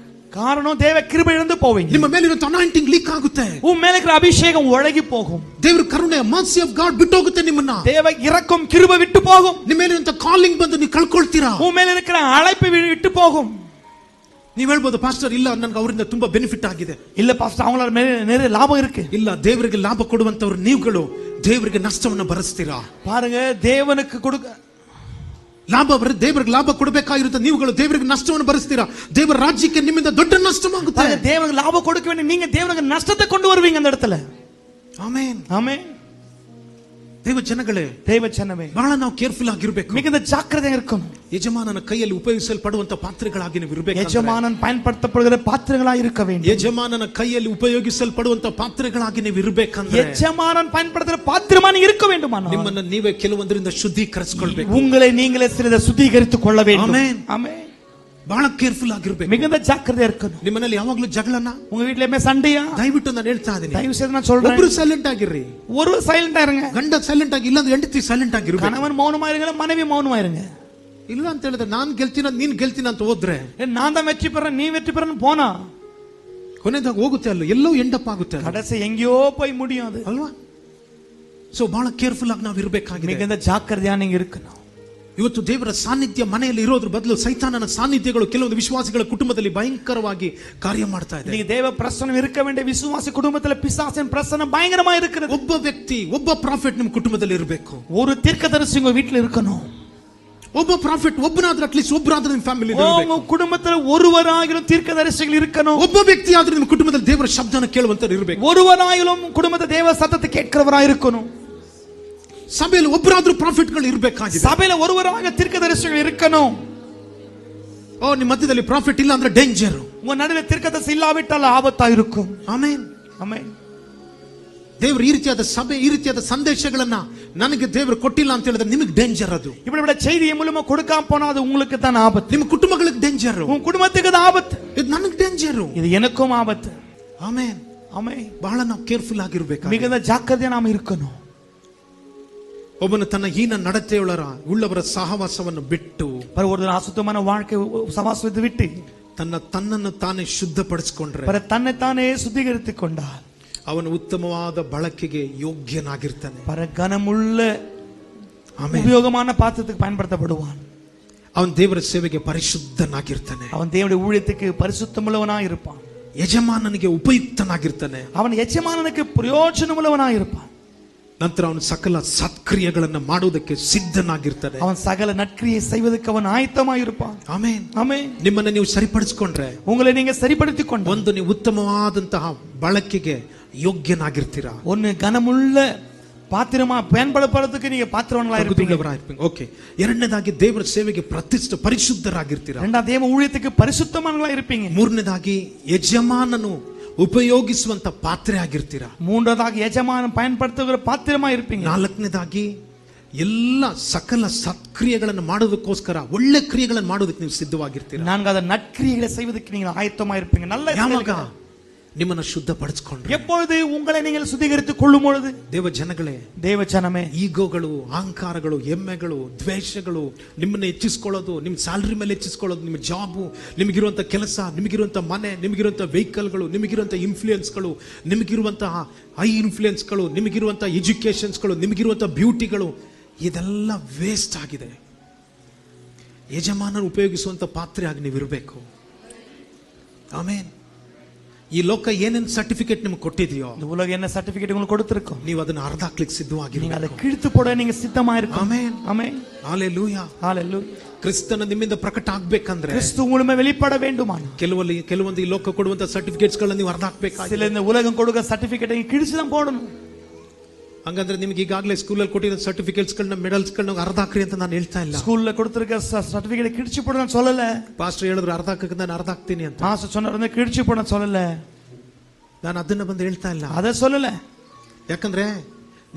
காரணம் தேவ கிருபை இழந்து போவீங்க. ನಿಮ್ಮ ಮೇಲಿರೋ ಅನಾಯಿಂಟಿಂಗ್ ಲೀಕ್ ಆಗುತ್ತೆ. உன் மேல இருக்கிற அபிஷேகம் ஒழுகி போகும். ದೇವ್ರ ಕರುಣೆ ಮರ್ಸಿ ಆಫ್ ಗಾಡ್ ಬಿಟ್ಟೋಗುತ್ತೆ ನಿಮ್ಮನ್ನ. தேவ இரக்கம் கிருபை விட்டு போகும். ನಿಮ್ಮ ಮೇಲಿರೋ ಕಾಲಿಂಗ್ ಬಂದು ನೀವು ಕಳ್ಕೊಳ್ತೀರಾ. உன் மேல இருக்கிற அழைப்பு விட்டு போகும். ನೀವು ಹೇಳ್ಬೋದು, ಪಾಸ್ಟರ್ ಇಲ್ಲ ನನಗೆ ಅವರಿಂದ ತುಂಬಾ ಬೆನಿಫಿಟ್ ಆಗಿದೆ. இல்ல பாஸ்டர் அவங்களால நிறைய லாபம் இருக்கு. ಇಲ್ಲ, ದೇವರಿಗೆ ಲಾಭ ಕೊಡುವಂತವರು ನೀವುಗಳು ದೇವರಿಗೆ ನಷ್ಟವನ್ನು ಭರಿಸ್ತೀರಾ. பாருங்க, தேவனுக்கு கொடுக்க ಲಾಭ ದೇವರಿಗೆ ಲಾಭ ಕೊಡಬೇಕಾಗಿರುತ್ತೆ, ನೀವುಗಳು ದೇವರಿಗೆ ನಷ್ಟವನ್ನು ಭರಿಸ್ತೀರಾ. ದೇವರ ರಾಜ್ಯಕ್ಕೆ ನಿಮ್ಮಿಂದ ದೊಡ್ಡ ನಷ್ಟವಾಗುತ್ತೆ. தேவனுக்கு லாபம் கொடுக்க வேண்டிய நீங்க தேவனுக்கு நஷ்டத்தை கொண்டு வருவீங்க அந்த இடத்துல. ಆಮೆನ್, ஆமென். ದೇವ ಜನಗಳೇ, தேவ ஜனமே, ಬಹಳ ನಾವು ಕೇರ್ಫುಲ್ ಆಗಿರಬೇಕು. மிகுந்த ஜாக்கிரதையா இருக்கணும். ಯಜಮಾನನ ಕೈಯಲ್ಲಿ ಉಪಯೋಗಿಸಲ್ಪಡುವಂತ ಪಾತ್ರೆಗಳಾಗಿ ನೀವು ಇರಬೇಕು. ಯಜಮಾನನ್ பயன்படுத்தப்படுகிற பாத்திரங்களாக இருக்க வேண்டும். ಯಜಮಾನನ ಕೈಯಲ್ಲಿ ಉಪಯೋಗಿಸಲ್ಪಡುವಂತ ಪಾತ್ರೆಗಳಾಗಿ ನೀವು ಇರಬೇಕಂದ್ರೆ ಯಜಮಾನನ್ பயன்படுத்துற பாத்திரமா இருக்க வேண்டுமானால் ನಿಮ್ಮನ್ನ ನೀವೇ ಕೆಲವೊಂದರಿಂದ ಶುದ್ಧೀಕರಿಸಿಕೊಳ್ಳಬೇಕು. உங்களை நீங்களே சிறிது சுத்திகரித்துக் கொள்ள வேண்டும். ಆಮೆನ್, ஆமென். ಬಹಳ ಕೇರ್ಫುಲ್ ಆಗಿರಬೇಕು. மிகுந்த ஜாக்கிரதையா இருக்கணும். ನಿಮ್ಮನಲ್ಲಿ ಯಾವಾಗಲೂ ಜಗಳನ, உங்க வீட்ல எப்பவுமே சண்டையா? ದಯವಿಟ್ಟು ನಾನು ಹೇಳ್ತಾ ಇದ್ದೀನಿ, தயவு செய்து நான் சொல்றேன், ಒಬ್ರು ಸೈಲೆಂಟ್ ಆಗಿರ್ರಿ. ஒரு சைலண்டா இருங்க. ಗಂಡ ಸೈಲೆಂಟ್ ಆಗಿ, ಇಲ್ಲ ಅಂದ್ರೆ ಹೆಂಡತಿ ಸೈಲೆಂಟ್ ಆಗಿರ್ಬೇಕು. கணவன் மௌனமா இருங்க, மனைவி மௌனமா இருங்க. ಇಲ್ಲ ಅಂತ ಹೇಳಿದ್ರೆ ನಾನ್ ಗೆಲ್ತೀನ ನೀನ್ ಗೆಲ್ತೀನ ಅಂತ ಹೋದ್ರೆ நான் தான் வெற்றி பெறேன் நீ வெற்றி பெறன்னு போனா ಕೊನೆದಾಗ ಹೋಗುತ್ತೆ, ಅಲ್ಲ ಎಲ್ಲೋ ಎಂಡಪ್ ಆಗುತ್ತೆ, கடைசி எங்கேயೋ போய் முடியும் அது, ಅಲ್ವಾ? ಸೊ ಬಹಳ ಕೇರ್ಫುಲ್ ಆಗಿ ನಾವು ಇರಬೇಕಾಗಿದೆ. மிகுந்த ஜாக்கிரதையா நீங்க இருக்கணும். ಇವತ್ತು ದೇವರ ಸಾನ್ನಿಧ್ಯ ಮನೆಯಲ್ಲಿ ಇರೋದ್ರ ಬದಲು ಸೈತಾನನ ಸಾನ್ನಿಧ್ಯಗಳು ಕೆಲವೊಂದು ವಿಶ್ವಾಸಿಗಳ ಕುಟುಂಬದಲ್ಲಿ ಭಯಂಕರವಾಗಿ ಕಾರ್ಯ ಮಾಡ್ತಾ ಇದೆ. நீங்க தேவ பிரசன்னம் இருக்க வேண்டிய விசுவாசி குடும்பத்துல பிசாசின் பிரசன்னம் பயங்கரமா இருக்கிறது. ಒಬ್ಬ ವ್ಯಕ್ತಿ, ಒಬ್ಬ ಪ್ರಾಫಿಟ್ ನಿಮ್ಮ ಕುಟುಂಬದಲ್ಲಿ ಇರಬೇಕು. ஒரு தீர்க்கதரிசி உங்க வீட்ல இருக்கணும். ಒಬ್ಬ ಪ್ರಾಫಿಟ್ ಒಬ್ಬನಾದ್ರೂ ಅಟ್ಲೀಸ್ಟ್ ಒಬ್ಬರಾದ್ರೂ ನಿಮ್ಮ ಫ್ಯಾಮಿಲಿ உங்க குடும்பத்துல ஒருவராகிலும் தீர்க்கதரிசிகள் இருக்கணும். ಒಬ್ಬ ವ್ಯಕ್ತಿ ಆದ್ರೂ ನಿಮ್ಮ ಕುಟುಂಬದಲ್ಲಿ ದೇವರ ಶಬ್ದನ ಕೇಳುವಂತರು ಇರಬೇಕು. ஒருவராயிலும் குடும்பத்தை தேவ சத்தத்தை கேட்கிறவராய் இருக்கணும். ಸಭೆಯಲ್ಲಿ ಒಬ್ಬರಾದ್ರೂ ಪ್ರಾಫಿಟ್ಗಳು ಇರಬೇಕಾಗಿದೆ. ಸಭೆಯಲ್ಲಿ ஒருவராக தீர்க்கதரிசிகள் இருக்கணும். ನಿಮ್ಮ ಮಧ್ಯದಲ್ಲಿ ಪ್ರಾಫಿಟ್ ಇಲ್ಲ ಅಂದ್ರೆ ಡೇಂಜರ್. உங்க நடுவே தீர்க்கதரிசி இல்லாவிட்டால் ஆபத்தா இருக்கும். Amen, amen. ದೇವರು ಈ ರೀತಿಯಾದ ಸಭೆ, ಈ ರೀತಿಯಾದ ಸಂದೇಶಗಳನ್ನ ನನಗೆ ದೇವರು ಕೊಟ್ಟಿಲ್ಲ ಅಂತ ಹೇಳಿದ್ರೆ ನಿಮಗೆ ಡೇಂಜರ್. ಅದು இப்படிப்பட்ட செய்தியை மூலமா கொடுக்காம போனா அது உங்களுக்கு தான் ஆபத்து. ನಿಮ್ಮ ಕುಟುಂಬಗಳಿಗೆ ಡೇಂಜರ್, உங்க குடும்பத்துக்கு அது ஆபத்து. ಇದು ನನಗೆ ಡೇಂಜರ್, இது எனக்கும் ஆபத்து. ಆಮೆನ್, ஆமென். ಬಹಳ ನಾವು ಕೇರ್ಫುಲ್ ಆಗಿರಬೇಕು. மிகுந்த ஜாக்கிரதையா நாம இருக்கணும். ಒಬ್ಬನು ತನ್ನ ಹೀನ ಉಳ್ಳವರ ಸಹವಾಸವನ್ನು ಬಿಟ್ಟು, ஒரு அசுத்தமான வாழ்க்கை சவாசத்தை விட்டு ತನ್ನನ್ನು ತಾನೇ ಶುದ್ಧಪಡಿಸಿಕೊಂಡ್ರೆ, தன்னை தானே சுத்திகரித்துக் கொண்டால் ಅವನು ಉತ್ತಮವಾದ ಬಳಕೆಗೆ ಯೋಗ್ಯನಾಗಿರ್ತಾನೆ. கனமுள்ள உபயோகமான பாத்திரத்துக்கு பயன்படுத்தப்படுவான். ಅವನು ದೇವರ ಸೇವೆಗೆ ಪರಿಶುದ್ಧನಾಗಿರ್ತಾನೆ. அவன் தேவனுடைய ஊழியத்துக்கு பரிசுத்தமுள்ளவனாய் இருப்பான். ಯಜಮಾನನಿಗೆ ಉಪಯುಕ್ತನಾಗಿರ್ತಾನೆ. அவன் ಯಜಮಾನನಿಗೆ ಪ್ರಯೋಜನವುಳ್ಳವನಾய் இருப்பான். ನಂತರ ಅವನು ಸಕಲ ಸತ್ಕ್ರಿಯೆಗಳನ್ನು ಮಾಡುವುದಕ್ಕೆ ಸಿದ್ಧನಾಗಿರ್ತಾನೆ. ಅವನು ಸಕಲ ನತ್ಕ್ರಿಯೆ செய்வதற்கு ಅವನು ಆಯತವಾಗಿರುತ್ತಾನೆ. Amen, amen. ನಿಮ್ಮನ್ನು ನೀವು ಸರಿಪಡಿಸಿಕೊಂಡ್ರೆ, உங்களை நீங்க சரிப்படுத்திக்கொண்டு ಒಂದು ನೀವು ಉತ್ತಮವಾದಂತಹ ಬಳಕೆಗೆ ಯೋಗ್ಯನಾಗಿರ್ತೀರಾ. ಒಂದು ಘನமுள்ள ಪಾತ್ರமா பயன்படுத்துறதுக்கு நீங்க பாத்திரவங்களா இருப்பீங்க. ಓಕೆ. ಎರಡನೇದಾಗಿ ದೇವರ ಸೇವೆಗೆ ಪರಿಶುದ್ಧರಾಗಿರ್ತೀರಾ. இரண்டாவது தேவ ஊழியத்துக்கு பரிசுத்தமானவங்களா இருப்பீங்க. ಮೂರನೇದಾಗಿ ಯಜಮಾನನು ಉಪಯೋಗಿಸುವಂತ ಪಾತ್ರೆ ಆಗಿರ್ತೀರಾ. ಮೂರನೇದಾಗಿ ಯಜಮಾನ பயன்படுத்துகிற பாத்திரமா இருப்பீங்க. ನಾಲ್ಕನೇದಾಗಿ ಎಲ್ಲ ಸಕಲ ಸತ್ಕ್ರಿಯೆಗಳನ್ನು ಮಾಡೋದಕ್ಕೋಸ್ಕರ, ಒಳ್ಳೆ ಕ್ರಿಯೆಗಳನ್ನು ಮಾಡೋದಕ್ಕೆ ನೀವು ಸಿದ್ಧವಾಗಿರ್ತೀರಾ. நான்காவது நற்கிரியைகளை செய்வதற்கு நீங்க ஆயத்தமா இருப்பீங்க. நல்ல ಯಾವಾಗ ನಿಮ್ಮನ್ನು ಶುದ್ಧಪಡಿಸಿಕೊಂಡ್ರೆ, எப்பொழுது உங்களை நீங்கள் சுத்திகரித்துக் கொள்ளும் பொழுது, ದೇವ ಜನಗಳೇ, ದೇವ ಜನಮೇ, ಈಗೋಗಳು, ಅಹಂಕಾರಗಳು, ಹೆಮ್ಮೆಗಳು, ದ್ವೇಷಗಳು, ನಿಮ್ಮನ್ನ ಹೆಚ್ಚಿಸ್ಕೊಳ್ಳೋದು, ನಿಮ್ಮ ಸ್ಯಾಲರಿ ಮೇಲೆ ಹೆಚ್ಚಿಸ್ಕೊಳ್ಳೋದು, ನಿಮ್ಮ ಜಾಬು, ನಿಮಗಿರುವಂತ ಕೆಲಸ, ನಿಮಗಿರುವಂತ ಮನೆ, ನಿಮಗಿರುವಂತ ವೆಹಿಕಲ್ಗಳು, ನಿಮಗಿರುವಂತ ಇನ್ಫ್ಲೂಯೆನ್ಸ್ಗಳು, ನಿಮಗಿರುವಂತಹ ಹೈ ಇನ್ಫ್ಲೂಯೆನ್ಸ್ಗಳು, ನಿಮಗಿರುವಂತ ಎಜುಕೇಶನ್ಸ್ಗಳು, ನಿಮಗಿರುವಂತ ಬ್ಯೂಟಿಗಳು, ಇದೆಲ್ಲ ವೇಸ್ಟ್ ಆಗಿದೆ. ಯಜಮಾನರು ಉಪಯೋಗಿಸುವಂತ ಪಾತ್ರೆ ಆಗಿ ನೀವು ಇರಬೇಕು. ಆಮೇನ್. ಈ ಲೋಕ ಏನೇನು ಸರ್ಟಿಫಿಕೇಟ್ ನಿಮಗೆ ಕೊಟ್ಟಿದೆಯೋ, இந்த உலகம் என்ன சர்டிபிகேட் உங்களுக்கு கொடுத்திருக்கும், ನೀವು ಅದನ್ನ ಅರ್ಧ ಹಾಕ್ಲಿಕ್ಕೆ ಸಿದ್ಧವಾಗಿರಿ. நீங்க அதை கிழித்து போட நீங்க சித்தமா இருக்கணும். ಆಮೆನ್, ஆமென், ಹalleluya, ஹalleluya. ಕ್ರಿಸ್ತನ ನಿಮ್ಮಿಂದ ಪ್ರಕಟ ಆಗಬೇಕಂದ್ರೆ, கிறிஸ்து உங்களுமே வெளிப்பட வேண்டுமானா, ಕೆಲವೊಂದು ಈ ಲೋಕ ಕೊಡುವಂತ ಸರ್ಟಿಫಿಕೇಟ್ಸ್ ಗಳನ್ನ ನೀವು ಅರ್ಧ ಹಾಕಬೇಕಾಗಿದೆ. சில இந்த உலகம் கொடுக்க ಸರ್ಟಿಫಿಕೇಟ್ நீங்க கிழிச்சு தான் போடணும். ಹಂಗಂದ್ರೆ ನಿಮಗೆ ಈಗಾಗಲೇ ಸ್ಕೂಲಲ್ಲಿ ಕೊಟ್ಟಿರೋ ಸರ್ಟಿಫಿಕೇಟ್ಸ್ ಗಳನ್ನ, ಮೆಡಲ್ಸ್ ಗಳನ್ನ ಅರ್ಧ ಹಾಕ್ರಿ ಅಂತ ನಾನು ಹೇಳ್ತಾ ಇಲ್ಲ. ஸ்கூல்ல கொடுத்திருக்க ಸರ್ಟಿಫಿಕೇಟ್ கிழிச்சு போட நான் சொல்லல. ಪಾಸ್ಟರ್ ಹೇಳಿದ್ರು ಅರ್ಧ ಹಾಕಕ್ಕೆ ನಾನು ಅರ್ಧ ಹಾಕ್ತೀನಿ ಅಂತ. பாஸ்டர் சொன்னாரு கிழிச்சு போட சொல்லல. ನಾನು ಅದನ್ನ ಬಂದು ಹೇಳ್ತಾ ಇಲ್ಲ, ಅದ சொல்லல. ಯಾಕಂದ್ರೆ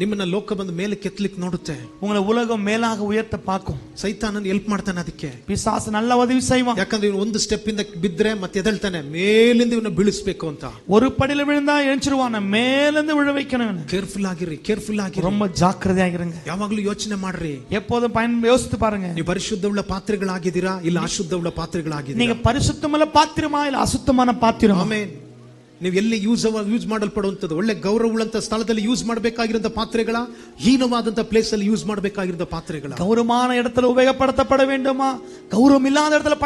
ನಿಮ್ಮನ್ನ ಲೋಕ ಬಂದು ಮೇಲೆ ಕೆತ್ತಲಿಕ್ಕೆ ನೋಡುತ್ತೆ. உங்களை உலகம் மேலாக உயர்த்த பார்க்கும். ಸೈತಾನನ ಹೆಲ್ಪ್ ಮಾಡ್ತಾನೆ ಅದಕ್ಕೆ. பிசாசு நல்ல உதவி செய்வான். ಯಾಕಂದ್ರೆ ಇವನು ಒಂದು ಸ್ಟೆಪ್ ಇಂದ ಬಿದ್ರೆ ಮತ್ತೆ ಎದ್ದೇಳ್ತಾನೆ, ಮೇಲಿಂದ ಇವನ್ನ ಬೀಳಿಸಬೇಕು ಅಂತ. ஒரு படியில விழுந்தா எழுந்திருவான், மேலிருந்து விழ வைக்கணும். ಕೇರ್ಫುಲ್ ಆಗಿರಿ, ಕೇರ್ಫುಲ್ ಆಗಿರಿ, ரொம்ப ஜாக்கிரதையாகிருங்க. ಯಾವಾಗಲೂ ಯೋಚನೆ ಮಾಡ್ರಿ. எப்போதும் யோசித்து பாருங்க. ನೀವು ಪರಿಶುದ್ಧವುಳ್ಳ ಪಾತ್ರೆಗಳಾಗಿದ್ದೀರಾ ಇಲ್ಲ ಅಶುದ್ಧವುಳ್ಳ ಪಾತ್ರೆಗಳಾಗಿದ್ದೀರಾ? நீங்க பரிசுத்தமுள்ள பாத்திரமா இல்ல அசுத்தமான பாத்திரமா? ಆಮೆನ್. ನೀವು ಎಲ್ಲಿ ಯೂಸ್ ಮಾಡಲ್ಪಡುವಂಥದ್ದು ಒಳ್ಳೆ ಗೌರವವುಳ್ಳಂತ ಸ್ಥಳದಲ್ಲಿ ಯೂಸ್ ಮಾಡಬೇಕಾಗಿರೋ ಪಾತ್ರೆಗಳ, ಹೀನವಾದಂತ ಪ್ಲೇಸ್ ಅಲ್ಲಿ ಯೂಸ್ ಮಾಡಬೇಕಾಗಿರೋ ಪಾತ್ರೆಗಳ? கௌரவமான இடத்துல உபயோகப்படுத்தப்பட வேண்டுமா, கௌரவம் இல்லாத இடத்துல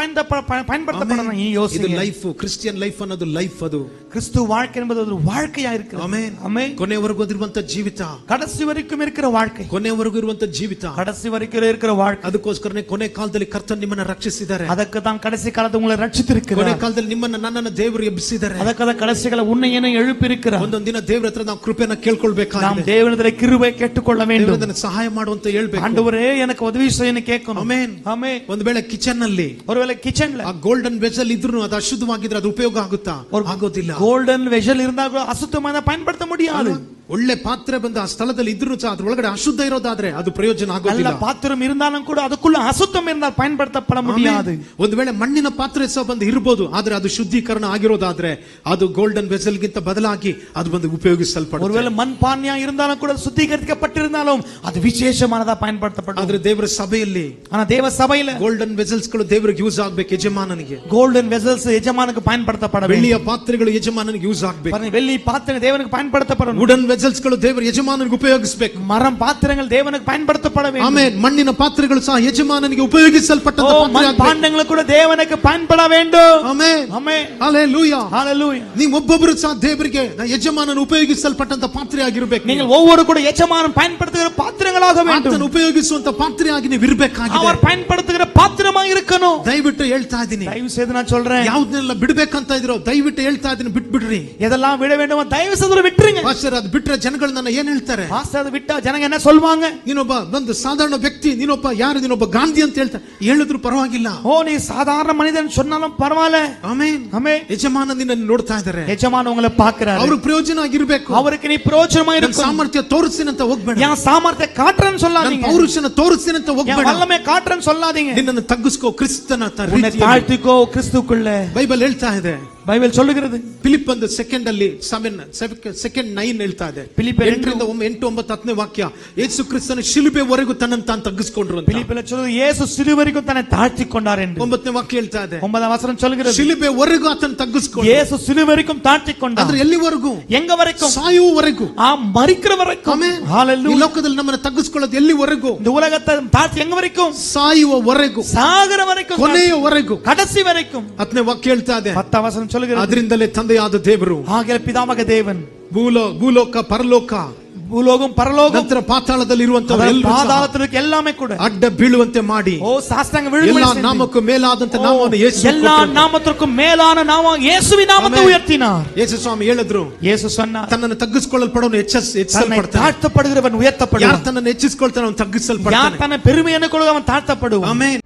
பயன்படுத்தப்படணும்? ಇದು ಲೈಫ್, ಕ್ರಿಶ್ಚಿಯನ್ ಲೈಫ್ ಅನ್ನೋದು ಲೈಫ್. ಅದು கிறிஸ்து வாழ்க்கை என்பது ஒரு வாழ்க்கையா இருக்கு. ಆಮೆನ್. ಆಮೆನ್. ಕೊನೆವರೆಗೂ ಇರುವಂತ ಜೀವಿತ, கடைசி வரைக்கும் இருக்கிற வாழ்க்கை, ಕೊನೆವರೆಗೂ ಇರುವಂತ ಜೀವಿತ, கடைசி வரைக்கும் இருக்கிற வாழ்க்கை. ಅದಕ್ಕೋಸ್ಕರನೇ ಕೊನೆ ಕಾಲದಲ್ಲಿ ಕರ್ತನು ನಿಮ್ಮನ್ನ ರಕ್ಷಿಸಿದ್ದಾರೆ. ಅದಕ್ಕೆ தான் ಕடைசி ಕಾಲದಲ್ಲಿ உங்களை ரட்சித்திருக்கிறார். ಕೊನೆ ಕಾಲದಲ್ಲಿ ನಿಮ್ಮನ್ನ ನನ್ನನ್ನ ದೇವರು ಎಬ್ಬಿಸಿದ್ದಾರೆ. ಅದಕ್ಕೆ தான் கடைசிகளை உன்னை என்னை எழுப்பியிருக்கிறார். ಒಂದೊಂದು ದಿನ ದೇವರ ಹತ್ರ ನಾವು ಕೃಪೆಯನ್ನು ಕೇಳ್ಕೊಳ್ಬೇಕಾಗಿದೆ. நாம் தேவனிடத்தில் கிருபை ಕೇಳಿಕೊಳ್ಳ வேண்டும். ದೇವರು ನನಗೆ ಸಹಾಯ ಮಾಡುವಂತ ಹೇಳ್ಬೇಕು. ஆண்டவரே எனக்கு உதவி செய்யன்னு கேட்கணும். ಆಮೆನ್. ಆಮೆನ್. ಒಂದು ವೇಳೆ ಕಿಚನ್ ನಲ್ಲಿ, ஒருவேளை கிச்சன்ல ಆ ಗೋಲ್ಡನ್ ವೆಸಲ್ ಇದ್ರೂ ಅದು ಅಶುದ್ಧವಾಗಿದ್ರೆ ಅದು ಉಪಯೋಗ ಆಗುತ್ತಾ? ಆಗೋದಿಲ್ಲ. ಗೋಲ್ಡನ್ ವೆಸಲ್ இருந்தா ಅಶುದ್ಧமான பயன்படுத்த முடியாது. ಒಳ್ಳೆ ಪಾತ್ರೆ ಬಂದು ಆ ಸ್ಥಳದಲ್ಲಿ ಇದ್ರೂ ಸಹ ಅದರೊಳಗಡೆ ಅಶುದ್ಧ ಇರೋದಾದ್ರೆ ಅದು ಪ್ರಯೋಜನ ಆಗೋದಿಲ್ಲ. நல்ல பாத்திரம் இருந்தாலும் கூட அதுக்குள்ள அசுத்தம் இருந்தால் பயன்படுத்தப்பட முடியாது. ಒಂದು ವೇಳೆ ಮಣ್ಣಿನ ಪಾತ್ರೆ ಸಹ ಬಂದು ಇರಬಹುದು, ಆದ್ರೆ ಅದು ಶುದ್ಧೀಕರಣ ಆಗಿರೋದಾದ್ರೆ ಅದು ಗೋಲ್ಡನ್ ವೆಸಲ್ ಗಿಂತ ಬದಲಾಗಿ ಅದು ಬಂದು ಉಪಯೋಗಿಸಲ್ಪಡುತ್ತೆ. ஒருவேளை மண் பானையா இருந்தாலும் கூட சுத்திகரிக்கப்பட்டிருந்தாலும் அது விசேஷமானதா பயன்படுத்தப்படும். ಆದ್ರೆ ದೇವರ ಸಭೆಯಲ್ಲಿ, ஆனா தேவ சபையில ಗೋಲ್ಡನ್ ವೆಸಲ್ಸ್ ಗಳು ದೇವರಿಗೆ ಯೂಸ್ ಆಗ್ಬೇಕು, ಯಜಮಾನನಿಗೆ. கோல்டன் வெசல்ஸ் எஜமானுக்கு பயன்படுத்தப்பட வேண்டும். ಬೆಳ್ಳಿಯ ಪಾತ್ರೆಗಳು ಯಜಮಾನನಿಗೆ ಯೂಸ್ ಆಗ್ಬೇಕು. வெள்ளி பாத்திரம் தேவனுக்கு பயன்படுத்தப்படணும். ವುಡನ್ ವೆಸಲ್ಸ್ ಗಳು ದೇವರ ಯಜಮಾನನಿಗೆ ಉಪಯೋಗಿಸಬೇಕು. மரம் பாத்திரங்கள் தேவனுக்கு பயன்படுத்தப்பட வேண்டும். ಆಮೆನ್. ಮಣ್ಣಿನ ಪಾತ್ರೆಗಳು ಸಹ ಯಜಮಾನನಿಗೆ ಉಪಯೋಗಿಸಲ್ಪಟ್ಟ ಪಾತ್ರೆಗಳು ಕೂಡ ದೇವನಿಗೆ பயன்பட வேண்டும். ಆಮೆನ್. ಆಮೆನ್. ಹಲ್ಲೆಲೂಯಾ. ಹಲ್ಲೆಲೂಯಾ. ನೀವು ಒಬ್ಬೊಬ್ಬರು ಸಹ ದೇವರಿಗೆ ಯಜಮಾನನ ಉಪಯೋಗಿಸಲ್ಪಟ್ಟಂತ ಪಾತ್ರೆ ಆಗಿರಬೇಕು. நீங்கள் ஒவ்வொரு கூட ಯಜಮಾನன் பயன்படுத்துகிற பாத்திரங்களாக வேண்டும். ಆತನು ಉಪಯೋಗಿಸುವಂತ ಪಾತ್ರೆಯಾಗಿ ನೀವು ಇರಬೇಕಾಗಿದೆ. அவர் பயன்படுத்துகிற பாத்திரமாக இருக்கணும். ದಯವಿಟ್ಟು ಹೇಳ್ತಾ ಇದ್ದೀನಿ, தயவு செய்து நான் சொல்றேன், ಯಾವುದನ್ನೆಲ್ಲ ಬಿಡಬೇಕಂತ ಇದ್ರೋ ದಯವಿಟ್ಟು ಹೇಳ್ತಾ ಇದ್ದೀನಿ, ಬಿಟ್ಬಿಡ್ರಿ. எதெல்லாம் விட வேண்டுமோ தயவு செய்து விட்டுருங்க. ಪಾಸ್ಟರ್ ಅದು ಬಿಟ್ರೆ ಜನಗಳು ನನ್ನ ಏನ್ ಹೇಳ್ತಾರೆ? ಪಾಸ್ಟರ್ ಅದು ಬಿಟ್ಟ ಜನங்க என்ன சொல்வாங்க? ನೀನೊಬ್ಬ ಒಂದು ಸಾಧಾರಣ ವ್ಯಕ್ತಿ, ನೀನೊಬ್ಬ ಗಾಂಧಿ ಅಂತ ಹೇಳ್ತಾರೆ, ಹೇಳಿದ್ರು ಪರವಾಗಿಲ್ಲ. ಓ ನೀ ಸಾಧಾರಣ ಮನಿದನ್ சொன்னாலும் பரவாயில்லை. ಆಮೆನ್. ಆಮೆನ್. ಯಜಮಾನ ನಿನ್ನನ್ನು ನೋಡ್ತಾ ಇದ್ದಾರೆ, ಯಜಮಾನ உங்களை பார்க்கிறார். ಅವ್ರಿಗೆ ಪ್ರಯೋಜನ ಆಗಿರಬೇಕು. ಅವರಿಗೆ ನೀ ಪ್ರಯೋಜನமா ಇರಬೇಕು. ಸಾಮರ್ಥ್ಯ ತೋರಿಸ್ತೀನಂತ ಹೋಗ್ಬೇಡ. ಯಾ ಸಾಮರ್ಥ್ಯ ಕಾಟ್ರನ್ சொல்லாதீங்க. ಪೌರುಷನ ತೋರಿಸ್ತೀನಂತ ಹೋಗ್ಬೇಡ. ವಲ್ಲಮೆ ಕಾಟ್ರನ್ சொல்லாதீங்க. ನಿನ್ನನ್ನು ತಗ್ಗಿಸ್ಕೋ, ಕ್ರಿಸ್ತನ உன்னை தாழ்த்திக்கோ கிறிஸ்துக்குள்ள. ಬೈಬಲ್ ಹೇಳ್ತಾ ಇದೆ, ಬೈಬಲ್ சொல்லுகிறது. ಫಿಲಿಪ್ 2 ಅಲ್ಲಿ 7:9 ಹೇಳ್ತಾ ಇದೆ. 8-9 ವಾಕ್ಯ, ಯೇಸು ಕ್ರಿಸ್ತನ ಶಿಲುಬೆವರೆಗೂ ತನ್ನನ್ನು ತಾನು ತಗ್ಗಿಸಿಕೊಂಡ್ರು ಅಂತ. பிலிப்பில சொல்லுது இயேசு சிலுவைவரைக்கும் தன்னை தாழ்த்திக் கொண்டார் என்று. 9ನೇ ವಾಕ್ಯ ಹೇಳ್ತಾ ಇದೆ. 9வது வசனம் சொல்லுகிறது, ಶಿಲುಬೆವರೆಗೂ ಆತನ ತಗ್ಗಿಸಿಕೊಂಡ್ರು. இயேசு சிலுவைவரைக்கும் தாழ்த்திக் கொண்டார். ಅಂದ್ರೆ ಎಲ್ಲಿವರೆಗೂ? எங்க வரைக்கும்? ಸಾಯುವವರೆಗೂ. ಆ ಮರಿக்கிற ವರೆக்கும். ಆಮೆನ್. ಹಲ್ಲೆಲೂಯಾ. ಈ ಲೋಕದಲ್ಲಿ ನಮ್ಮನ್ನು ತಗ್ಗಿಸಿಕೊಳ್ಳೋದು ಎಲ್ಲಿವರೆಗೂ? இந்த உலகத்தை தாழ்த்தி எங்க வரைக்கும்? ಸಾಯುವವರೆಗೂ, ಸಾಗರ ವರೆக்கும், ಕೊನೆಯವರೆಗೂ, ಕಡೆಸಿ ವರೆக்கும். 10ನೇ ವಾಕ್ಯ ಹೇಳ್ತಾ ಇದೆ. 10வது வசனம் சொல்லுகிறது, ಅದರಿಂದಲೇ ತಂದೆಯಾದ ದೇವರು, ಹಾಗೆ ಪಿತಾಮಹ ದೇವನ್, ಭೂಲೋಕ ಪರಲೋಕ, ಭೂಲೋகம் ಪರಲೋகம், ನಂತರ ಪಾತಾಳದಲ್ಲಿ ಇರುವಂತವರು ಪಾತಾಳದಲ್ಲಿ ಎಲ್ಲಾಮೇ ಕೂಡ ಅಡ್ಡ ಬೀಳುವಂತೆ ಮಾಡಿ, ಓ ಸಾಷ್ಟಾಂಗ ಬೀಳುವಂತೆ, ಎಲ್ಲಾ ನಾಮಕ್ಕೂ ಮೇಲಾದಂತ ನಾಮವನ್ನು ಯೇಸು, ಎಲ್ಲಾ ನಾಮಕ್ಕೂ ಮೇಲಾன ನಾಮ ಯೇಸುವಿನ ನಾಮத்தை உயர்த்தினார். ಯೇಸು ಸ್ವಾಮಿ ಹೇಳಿದ್ರು, ಯೇಸು சொன்னார், ತನ್ನನ್ನು ತಗ್ಗಿಸಿಕೊಳ್ಳಲ್ಪಡೋನು ಹೆಚ್ಚಿಸಲ್ಪಡ್ತಾನೆ, ತಾழ்த்தப்படுகிறவன் உயர்த்தப்படுவான். ಯಾರು ತನ್ನನ್ನು ಹೆಚ್ಚಿಸಿಕೊಳ್ತಾನೆ ಅವನು ತಗ್ಗಿಸಲ್ಪಡ್ತಾನೆ. ಯಾರು ತನ್ನ பெருமைಯನ್ನು ಕೊಡುವ ಅವನು ತಾழ்த்தப்படுவான். ಆಮೆನ್.